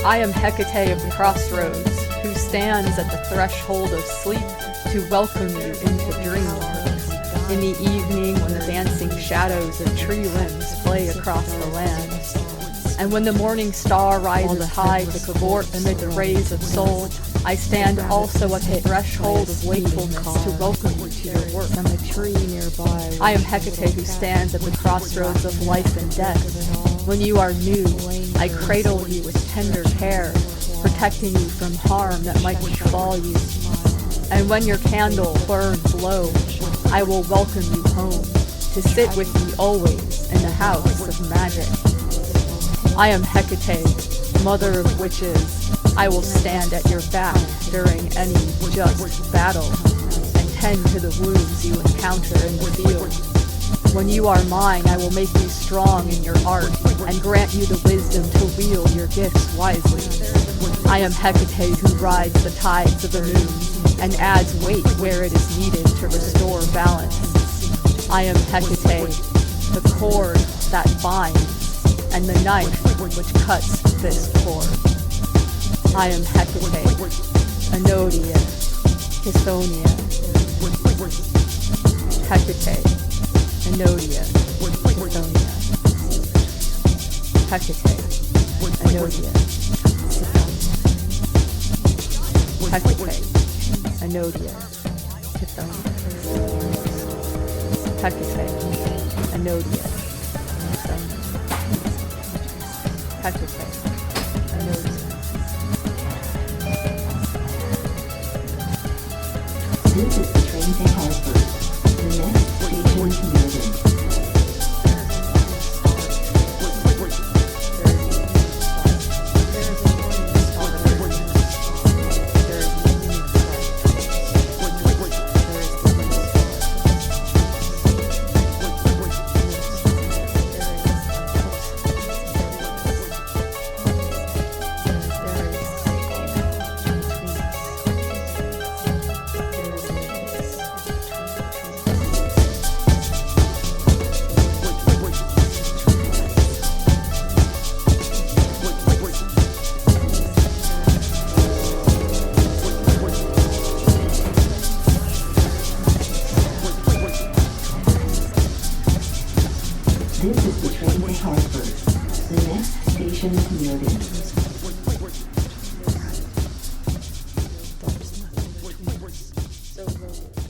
I am Hecate of the crossroads, who stands at the threshold of sleep to welcome you into dreamland. In the evening when the dancing shadows of tree limbs play across the land. And when the morning star rises high to cavort amid the rays of soul, I stand also at the threshold of wakefulness to welcome you to your work.
From a tree nearby.
I am Hecate who stands at the crossroads of life and death. When you are new, I cradle you with tender care, protecting you from harm that might befall you. And when your candle burns low, I will welcome you home, to sit with me always in the house of magic. I am Hecate, mother of witches. I will stand at your back during any just battle, and tend to the wounds you encounter in the field. When you are mine, I will make you strong in your art, and grant you the wisdom to wield your gifts wisely. I am Hecate who rides the tides of the moon, and adds weight where it is needed to restore balance. I am Hecate, the cord that binds, and the knife which cuts this cord. I am Hecate, Anodia, Hithonia. Hecate, Anodia, Hithonia. Hecate, Anodia, Hithonia. Hecate, Anodia, Hithonia. Hecate, Anodia, Hithonia. Hecate, Anodia.
This is the train to Hartford. The next station is Meriden. This is the train to Hartford. The next station is Meriden.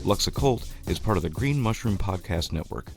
Lux Occult is part of the Green Mushroom Podcast Network.